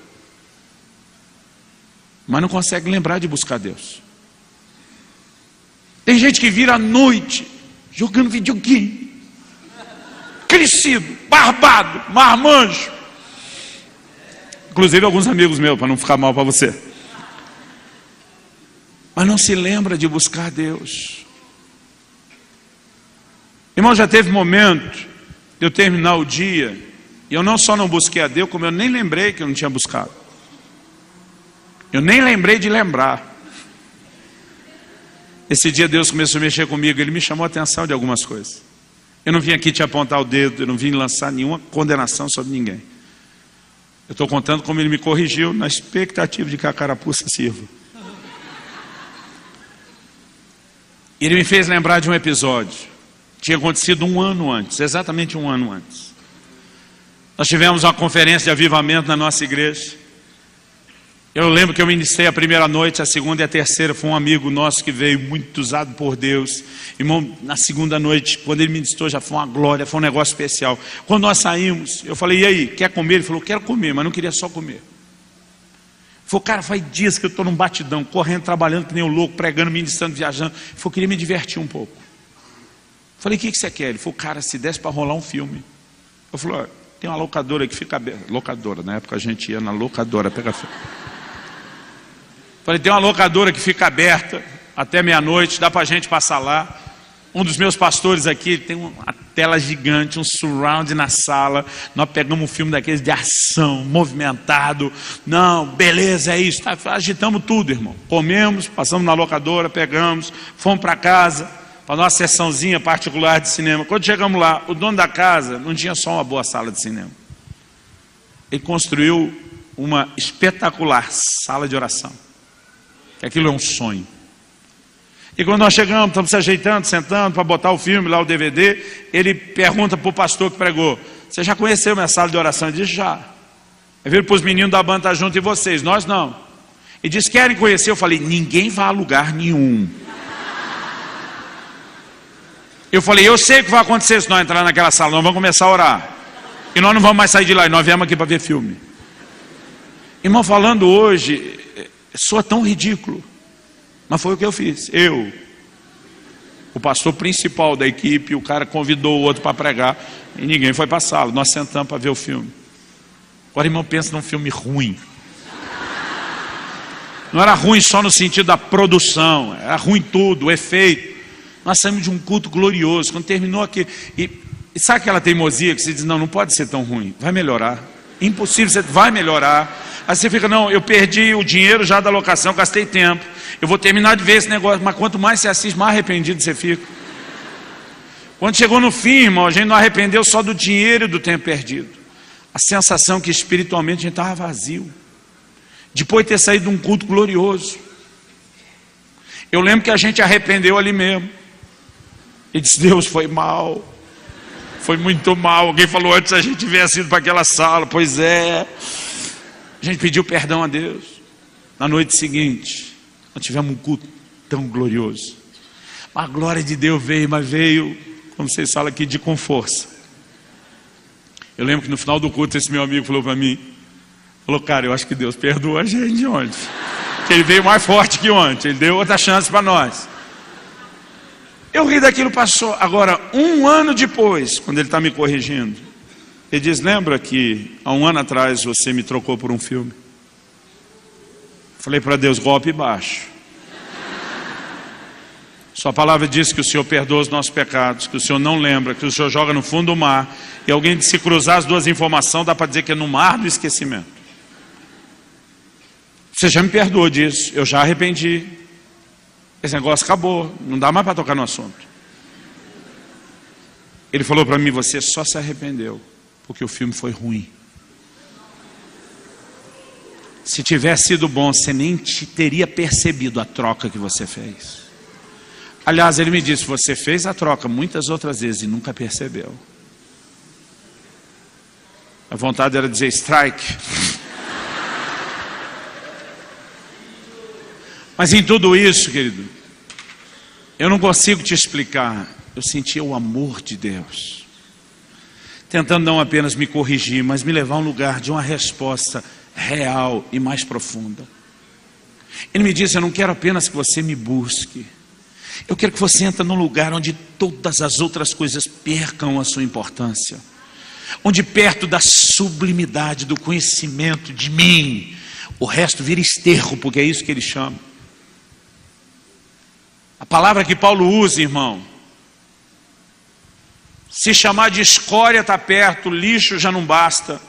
mas não consegue lembrar de buscar Deus. Tem gente que vira à noite jogando videogame, crescido, barbado, marmanjo. Inclusive alguns amigos meus, para não ficar mal para você. Mas não se lembra de buscar Deus. Irmão, já teve momento de eu terminar o dia e eu não só não busquei a Deus, como eu nem lembrei que eu não tinha buscado. Eu nem lembrei de lembrar. Esse dia Deus começou a mexer comigo, Ele me chamou a atenção de algumas coisas. Eu não vim aqui te apontar o dedo, eu não vim lançar nenhuma condenação sobre ninguém. Eu estou contando como Ele me corrigiu, na expectativa de que a carapuça sirva. Ele me fez lembrar de um episódio. Tinha acontecido um ano antes, exatamente um ano antes. Nós tivemos uma conferência de avivamento na nossa igreja. Eu lembro que eu ministrei a primeira noite, a segunda e a terceira foi um amigo nosso que veio muito usado por Deus. Irmão, na segunda noite, quando ele ministrou, já foi uma glória, foi um negócio especial. Quando nós saímos, eu falei: e aí, quer comer? Ele falou: quero comer, mas não queria só comer. Ele falou: cara, faz dias que eu estou num batidão, correndo, trabalhando que nem um louco, pregando, ministrando, viajando. Ele falou: queria me divertir um pouco. Eu falei: o que você quer? Ele falou: cara, se desse para rolar um filme. Eu falei: tem uma locadora que fica aberta. Locadora, na época a gente ia na locadora pegar filme. Falei: tem uma locadora que fica aberta até meia-noite, dá para a gente passar lá. Um dos meus pastores aqui tem uma tela gigante, um surround na sala. Nós pegamos um filme daqueles de ação, movimentado. Não, beleza, é isso. Agitamos tudo, irmão. Comemos, passamos na locadora, pegamos, fomos para casa. para nossa sessãozinha particular de cinema. Quando chegamos lá, o dono da casa não tinha só uma boa sala de cinema. Ele construiu uma espetacular sala de oração. Aquilo é um sonho. E quando nós chegamos, estamos se ajeitando, sentando para botar o filme lá, o DVD, ele pergunta para o pastor que pregou: você já conheceu minha sala de oração? Ele disse: já. Ele veio para os meninos da banda estar junto e vocês, nós não. Ele disse: querem conhecer? Eu falei: ninguém vai a lugar nenhum. Eu falei: eu sei o que vai acontecer se nós entrar naquela sala, nós vamos começar a orar. E nós não vamos mais sair de lá, e nós viemos aqui para ver filme. Irmão, falando hoje, soa tão ridículo. Mas foi o que eu fiz. Eu, o pastor principal da equipe, o cara convidou o outro para pregar, e ninguém foi para a sala. Nós sentamos para ver o filme. Agora, irmão, pensa num filme ruim. Não era ruim só no sentido da produção, era ruim tudo, o efeito. Nós saímos de um culto glorioso. Quando terminou aqui, e sabe aquela teimosia que você diz: não pode ser tão ruim, vai melhorar. Impossível, você vai melhorar. Aí você fica: não, eu perdi o dinheiro já da locação, gastei tempo, eu vou terminar de ver esse negócio. Mas quanto mais você assiste, mais arrependido você fica. Quando chegou no fim, irmão, a gente não arrependeu só do dinheiro e do tempo perdido. A sensação que espiritualmente a gente estava vazio, depois de ter saído de um culto glorioso. Eu lembro que a gente arrependeu ali mesmo e disse: Deus, foi mal, foi muito mal. Alguém falou antes: a gente tivesse ido para aquela sala. Pois é. A gente pediu perdão a Deus. Na noite seguinte, nós tivemos um culto tão glorioso. A glória de Deus veio, mas veio, como vocês falam aqui, com força. Eu lembro que no final do culto, esse meu amigo falou para mim, falou: cara, eu acho que Deus perdoou a gente ontem. Que ele veio mais forte que ontem, ele deu outra chance para nós. Eu ri daquilo, passou. Agora, 1 ano depois, quando ele está me corrigindo, ele diz: lembra que há 1 ano atrás você me trocou por um filme? Falei para Deus: golpe baixo. Sua palavra diz que o Senhor perdoa os nossos pecados, que o Senhor não lembra, que o Senhor joga no fundo do mar. E alguém, se cruzar as duas informações, dá para dizer que é no mar do esquecimento. Você já me perdoou disso, eu já arrependi. Esse negócio acabou, não dá mais para tocar no assunto. Ele falou para mim: você só se arrependeu porque o filme foi ruim. Se tivesse sido bom, você nem teria percebido a troca que você fez. Aliás, ele me disse: você fez a troca muitas outras vezes e nunca percebeu. A vontade era dizer: strike. Mas em tudo isso, querido, eu não consigo te explicar. Eu sentia o amor de Deus, tentando não apenas me corrigir, mas me levar a um lugar de uma resposta real e mais profunda. Ele me disse: eu não quero apenas que você me busque, eu quero que você entre num lugar onde todas as outras coisas percam a sua importância, onde perto da sublimidade do conhecimento de mim, o resto vira esterco, porque é isso que ele chama. A palavra que Paulo usa, irmão, se chamar de escória está perto, lixo já não basta.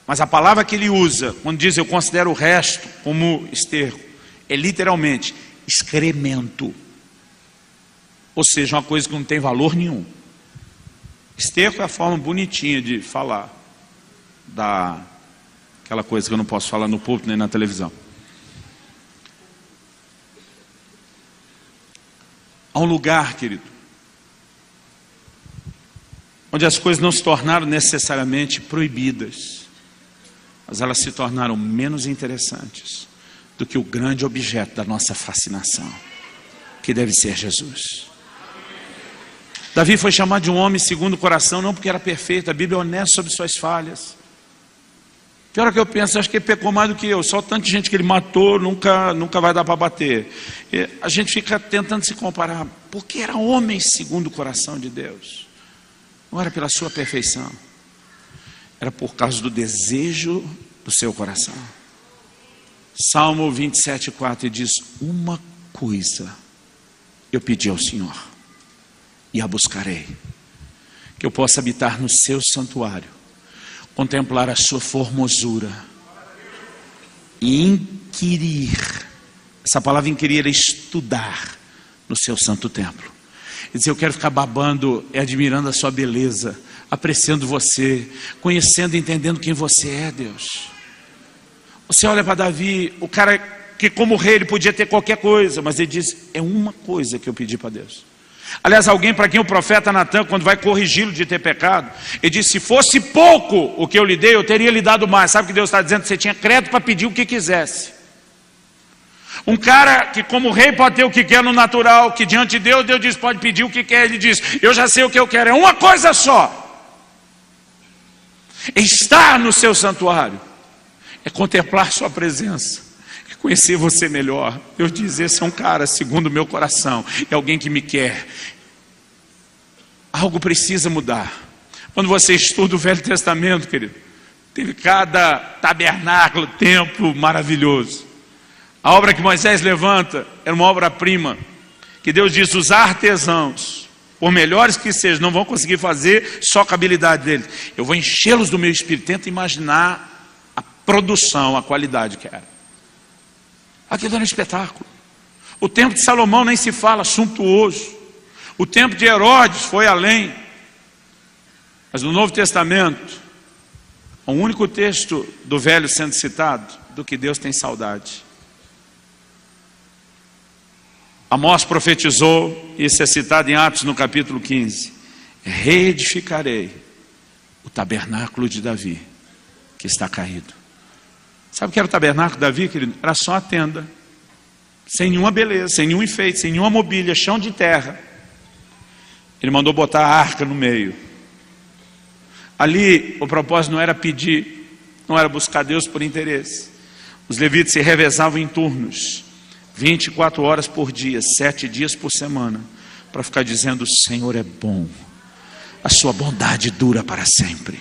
Mas a palavra que ele usa, quando diz eu considero o resto como esterco, é literalmente excremento. Ou seja, uma coisa que não tem valor nenhum. Esterco é a forma bonitinha de falar daquela coisa que eu não posso falar no púlpito nem na televisão. Há um lugar, querido, onde as coisas não se tornaram necessariamente proibidas, mas elas se tornaram menos interessantes do que o grande objeto da nossa fascinação, que deve ser Jesus. Davi foi chamado de um homem segundo o coração, não porque era perfeito. A Bíblia é honesta sobre suas falhas. Pior que eu penso, acho que ele pecou mais do que eu. Só tanta gente que ele matou, nunca vai dar para bater. E a gente fica tentando se comparar. Porque era homem segundo o coração de Deus. Não era pela sua perfeição. Era por causa do desejo do seu coração. Salmo 27:4 diz: uma coisa eu pedi ao Senhor, e a buscarei, que eu possa habitar no seu santuário, contemplar a sua formosura e inquirir. Essa palavra inquirir é estudar no seu santo templo. e dizer: eu quero ficar babando e admirando a sua beleza, apreciando você, conhecendo e entendendo quem você é, Deus. Você olha para Davi, o cara que como rei ele podia ter qualquer coisa, mas ele diz: é uma coisa que eu pedi para Deus. Aliás, alguém para quem o profeta Natan, quando vai corrigi-lo de ter pecado, ele disse: se fosse pouco o que eu lhe dei, eu teria lhe dado mais. Sabe o que Deus está dizendo? Você tinha crédito para pedir o que quisesse. Um cara que como rei pode ter o que quer no natural, que diante de Deus, Deus diz: pode pedir o que quer. Ele diz: eu já sei o que eu quero, é uma coisa só: estar no seu santuário, é contemplar sua presença, é conhecer você melhor. Deus diz: esse é um cara segundo o meu coração, é alguém que me quer. Algo precisa mudar. Quando você estuda o Velho Testamento, querido, teve cada tabernáculo, templo maravilhoso. A obra que Moisés levanta era uma obra-prima, que Deus diz: os artesãos, por melhores que sejam, não vão conseguir fazer só com a habilidade deles. Eu vou enchê-los do meu espírito. Tenta imaginar a produção, a qualidade que era. Aquilo era um espetáculo. O templo de Salomão nem se fala, suntuoso. O templo de Herodes foi além. Mas no Novo Testamento, o único texto do Velho sendo citado do que Deus tem saudade. Amós profetizou, isso é citado em Atos no capítulo 15: reedificarei o tabernáculo de Davi, que está caído. Sabe o que era o tabernáculo de Davi, querido? Era só a tenda, sem nenhuma beleza, sem nenhum enfeite, sem nenhuma mobília, chão de terra. Ele mandou botar a arca no meio. Ali o propósito não era pedir, não era buscar Deus por interesse. Os levitas se revezavam em turnos, 24 horas por dia, 7 dias por semana, para ficar dizendo: o Senhor é bom, a sua bondade dura para sempre.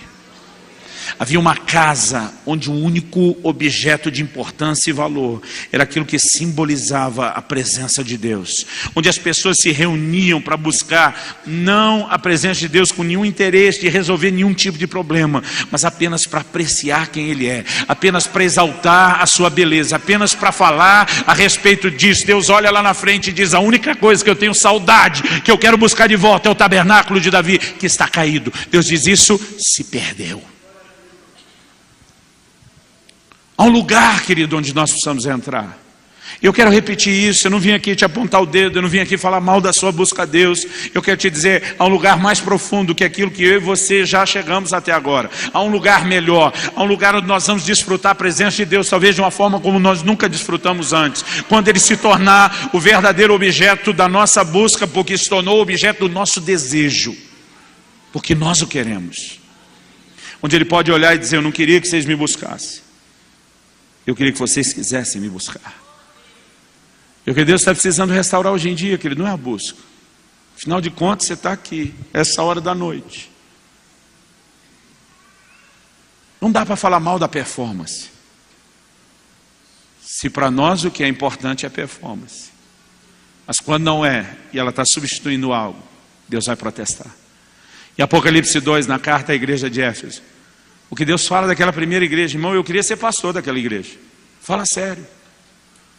Havia uma casa onde o único objeto de importância e valor era aquilo que simbolizava a presença de Deus, onde as pessoas se reuniam para buscar não a presença de Deus com nenhum interesse de resolver nenhum tipo de problema, mas apenas para apreciar quem Ele é, apenas para exaltar a sua beleza, apenas para falar a respeito disso. Deus olha lá na frente e diz: a única coisa que eu tenho saudade, que eu quero buscar de volta, é o tabernáculo de Davi, que está caído. Deus diz: isso se perdeu. Há um lugar, querido, onde nós precisamos entrar. Eu quero repetir isso. Eu não vim aqui te apontar o dedo, eu não vim aqui falar mal da sua busca a Deus. Eu quero te dizer: há um lugar mais profundo que aquilo que eu e você já chegamos até agora. Há um lugar melhor, há um lugar onde nós vamos desfrutar a presença de Deus, talvez de uma forma como nós nunca desfrutamos antes, quando Ele se tornar o verdadeiro objeto da nossa busca, porque se tornou o objeto do nosso desejo, porque nós o queremos. Onde Ele pode olhar e dizer: eu não queria que vocês me buscassem, eu queria que vocês quisessem me buscar. E o que Deus está precisando restaurar hoje em dia, querido, não é a busca. Afinal de contas, você está aqui, essa hora da noite. Não dá para falar mal da performance. Se para nós o que é importante é a performance. Mas quando não é, e ela está substituindo algo, Deus vai protestar. Em Apocalipse 2, na carta à igreja de Éfeso, o que Deus fala daquela primeira igreja: irmão, eu queria ser pastor daquela igreja. Fala sério.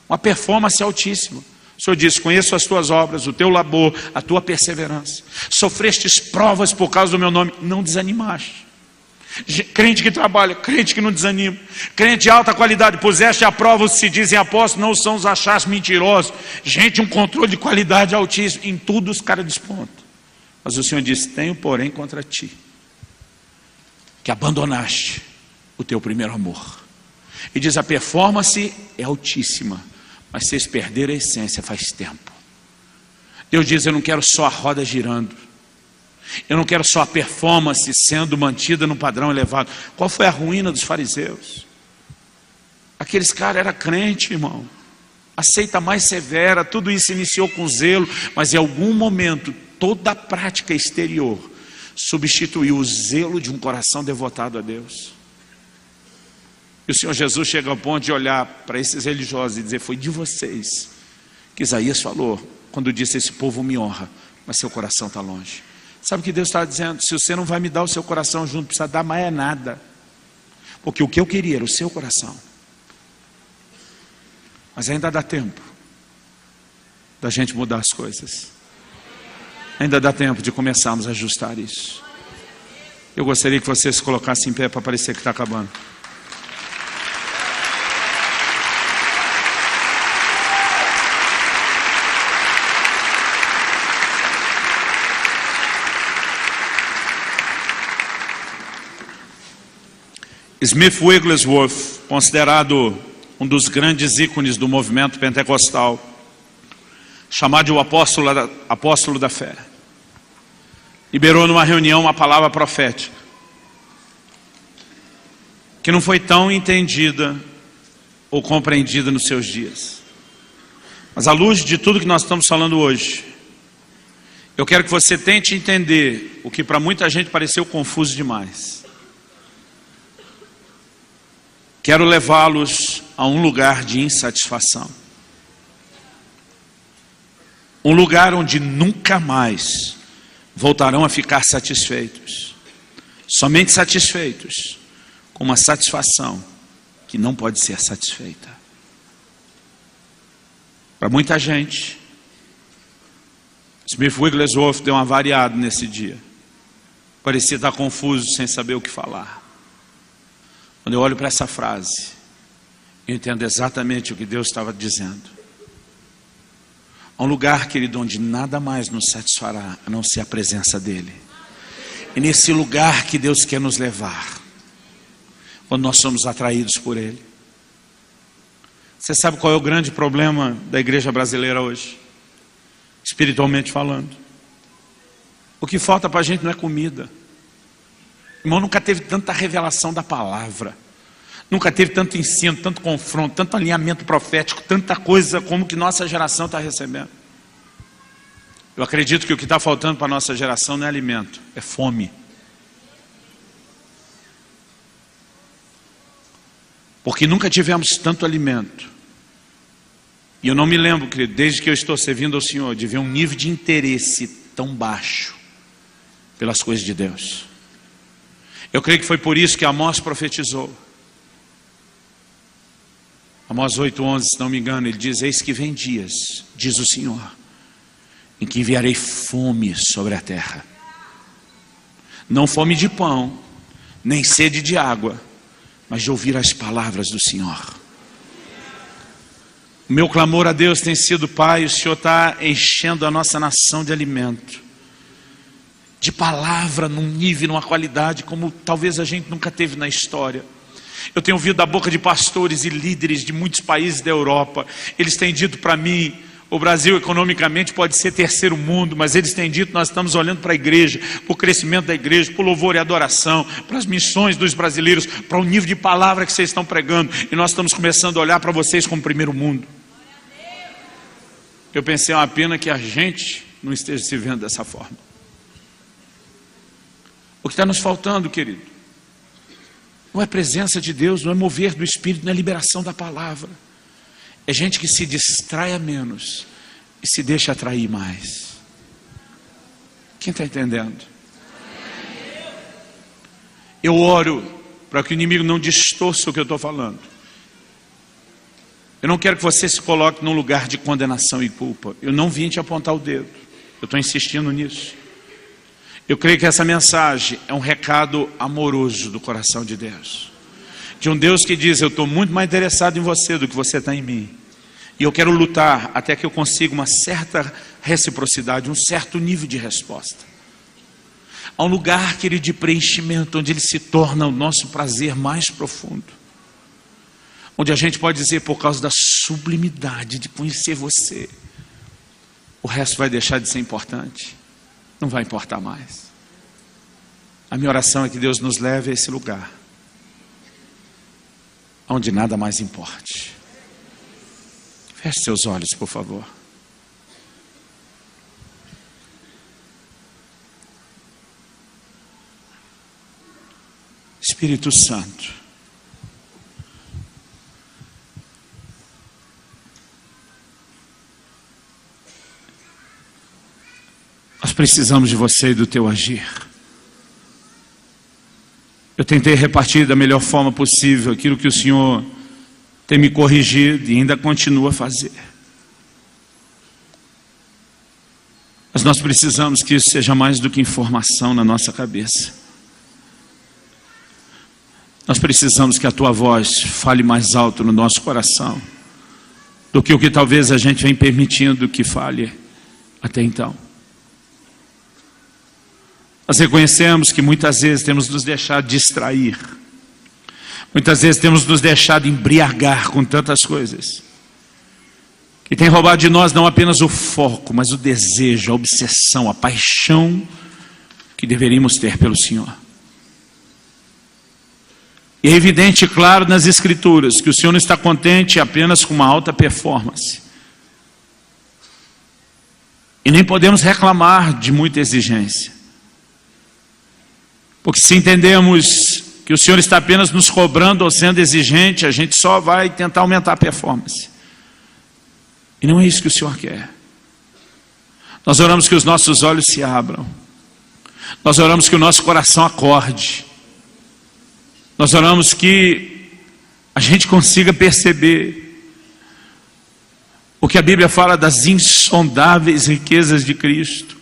Uma performance altíssima. O Senhor diz: conheço as tuas obras, o teu labor, a tua perseverança. Sofrestes provas por causa do meu nome, não desanimaste. Crente que trabalha, crente que não desanima, crente de alta qualidade, puseste à prova os que se dizem apóstolos, não são os achados mentirosos. Gente, um controle de qualidade altíssimo. Em tudo os caras despontam. Mas o Senhor diz: tenho porém contra ti, que abandonaste o teu primeiro amor. E diz: a performance é altíssima, mas vocês perderam a essência faz tempo. Deus diz: eu não quero só a roda girando, eu não quero só a performance sendo mantida num padrão elevado. Qual foi a ruína dos fariseus? Aqueles caras eram crentes, irmão, a seita mais severa, tudo isso iniciou com zelo, mas em algum momento toda a prática exterior substituiu o zelo de um coração devotado a Deus. E o Senhor Jesus chega ao ponto de olhar para esses religiosos e dizer: foi de vocês que Isaías falou, quando disse: esse povo me honra, mas seu coração está longe. Sabe o que Deus está dizendo? Se você não vai me dar o seu coração junto, não precisa dar mais nada, porque o que eu queria era o seu coração. Mas ainda dá tempo da gente mudar as coisas. Ainda dá tempo de começarmos a ajustar isso. Eu gostaria que você se colocasse em pé para parecer que está acabando. Smith Wigglesworth, considerado um dos grandes ícones do movimento pentecostal, chamado de o apóstolo da fé, liberou numa reunião uma palavra profética que não foi tão entendida ou compreendida nos seus dias. Mas à luz de tudo que nós estamos falando hoje, eu quero que você tente entender o que para muita gente pareceu confuso demais. Quero levá-los a um lugar de insatisfação. Um lugar onde nunca mais voltarão a ficar satisfeitos. Somente satisfeitos com uma satisfação que não pode ser satisfeita. Para muita gente, Smith Wigglesworth deu uma variada nesse dia. Parecia estar confuso, sem saber o que falar. Quando eu olho para essa frase, eu entendo exatamente o que Deus estava dizendo. Há um lugar, querido, onde nada mais nos satisfará, a não ser a presença dEle. E nesse lugar que Deus quer nos levar, quando nós somos atraídos por Ele. Você sabe qual é o grande problema da igreja brasileira hoje? Espiritualmente falando. O que falta para a gente não é comida. Irmão, nunca teve tanta revelação da palavra. Nunca teve tanto ensino, tanto confronto, tanto alinhamento profético, tanta coisa como que nossa geração está recebendo. Eu acredito que o que está faltando para a nossa geração não é alimento, é fome. Porque nunca tivemos tanto alimento. E eu não me lembro, querido, desde que eu estou servindo ao Senhor, de ver um nível de interesse tão baixo pelas coisas de Deus. Eu creio que foi por isso que Amós profetizou. Amós 8:11, se não me engano, ele diz: eis que vem dias, diz o Senhor, em que enviarei fome sobre a terra. Não fome de pão, nem sede de água, mas de ouvir as palavras do Senhor. O meu clamor a Deus tem sido: Pai, o Senhor está enchendo a nossa nação de alimento, de palavra num nível, numa qualidade como talvez a gente nunca teve na história. Eu tenho ouvido da boca de pastores e líderes de muitos países da Europa. Eles têm dito para mim: o Brasil economicamente pode ser terceiro mundo, mas eles têm dito: nós estamos olhando para a igreja, para o crescimento da igreja, para o louvor e adoração, para as missões dos brasileiros, para o nível de palavra que vocês estão pregando, e nós estamos começando a olhar para vocês como primeiro mundo. Eu pensei: é uma pena que a gente não esteja se vendo dessa forma. O que está nos faltando, querido, não é presença de Deus, não é mover do Espírito, não é liberação da palavra. É gente que se distraia menos e se deixa atrair mais. Quem está entendendo? Eu oro para que o inimigo não distorça o que eu estou falando. Eu não quero que você se coloque num lugar de condenação e culpa. Eu não vim te apontar o dedo. Eu estou insistindo nisso. Eu creio que essa mensagem é um recado amoroso do coração de Deus. De um Deus que diz: eu estou muito mais interessado em você do que você está em mim. E eu quero lutar até que eu consiga uma certa reciprocidade, um certo nível de resposta. Há um lugar, querido, de preenchimento, onde ele se torna o nosso prazer mais profundo. Onde a gente pode dizer: por causa da sublimidade de conhecer você, o resto vai deixar de ser importante. Não vai importar mais. A minha oração é que Deus nos leve a esse lugar onde nada mais importe. Feche seus olhos, por favor. Espírito Santo, nós precisamos de você e do teu agir. Eu tentei repartir da melhor forma possível aquilo que o Senhor tem me corrigido e ainda continua a fazer. Mas nós precisamos que isso seja mais do que informação na nossa cabeça. Nós precisamos que a tua voz fale mais alto no nosso coração do que o que talvez a gente vem permitindo que fale até então. Nós reconhecemos que muitas vezes temos nos deixado distrair. Muitas vezes temos nos deixado embriagar com tantas coisas que tem roubado de nós não apenas o foco, mas o desejo, a obsessão, a paixão que deveríamos ter pelo Senhor. E é evidente, claro, nas Escrituras, que o Senhor não está contente apenas com uma alta performance. E nem podemos reclamar de muita exigência. Porque se entendemos que o Senhor está apenas nos cobrando ou sendo exigente, a gente só vai tentar aumentar a performance. E não é isso que o Senhor quer. Nós oramos que os nossos olhos se abram. Nós oramos que o nosso coração acorde. Nós oramos que a gente consiga perceber o que a Bíblia fala das insondáveis riquezas de Cristo.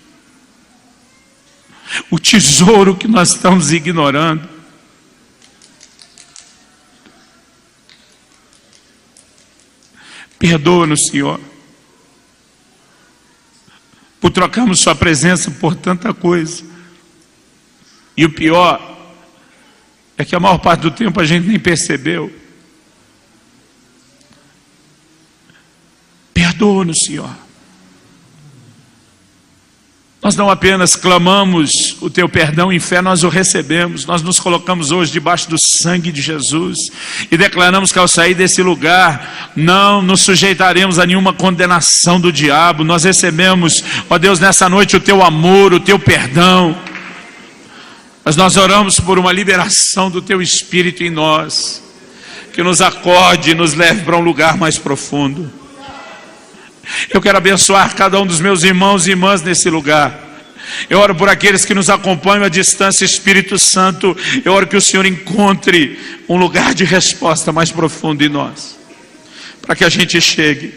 O tesouro que nós estamos ignorando. Perdoa-nos, Senhor, por trocarmos sua presença por tanta coisa. E o pior é que a maior parte do tempo a gente nem percebeu. Perdoa-nos, Senhor. Nós não apenas clamamos o teu perdão em fé, nós o recebemos. Nós nos colocamos hoje debaixo do sangue de Jesus e declaramos que ao sair desse lugar não nos sujeitaremos a nenhuma condenação do diabo. Nós recebemos, ó Deus, nessa noite o teu amor, o teu perdão. Mas nós oramos por uma liberação do teu Espírito em nós, que nos acorde e nos leve para um lugar mais profundo. Eu quero abençoar cada um dos meus irmãos e irmãs nesse lugar. Eu oro por aqueles que nos acompanham à distância, Espírito Santo. Eu oro que o Senhor encontre um lugar de resposta mais profundo em nós, para que a gente chegue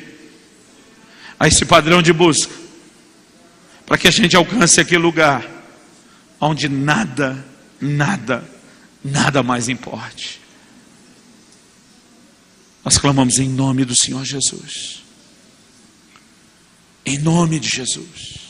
a esse padrão de busca, para que a gente alcance aquele lugar onde nada mais importe. Nós clamamos em nome do Senhor Jesus. Em nome de Jesus.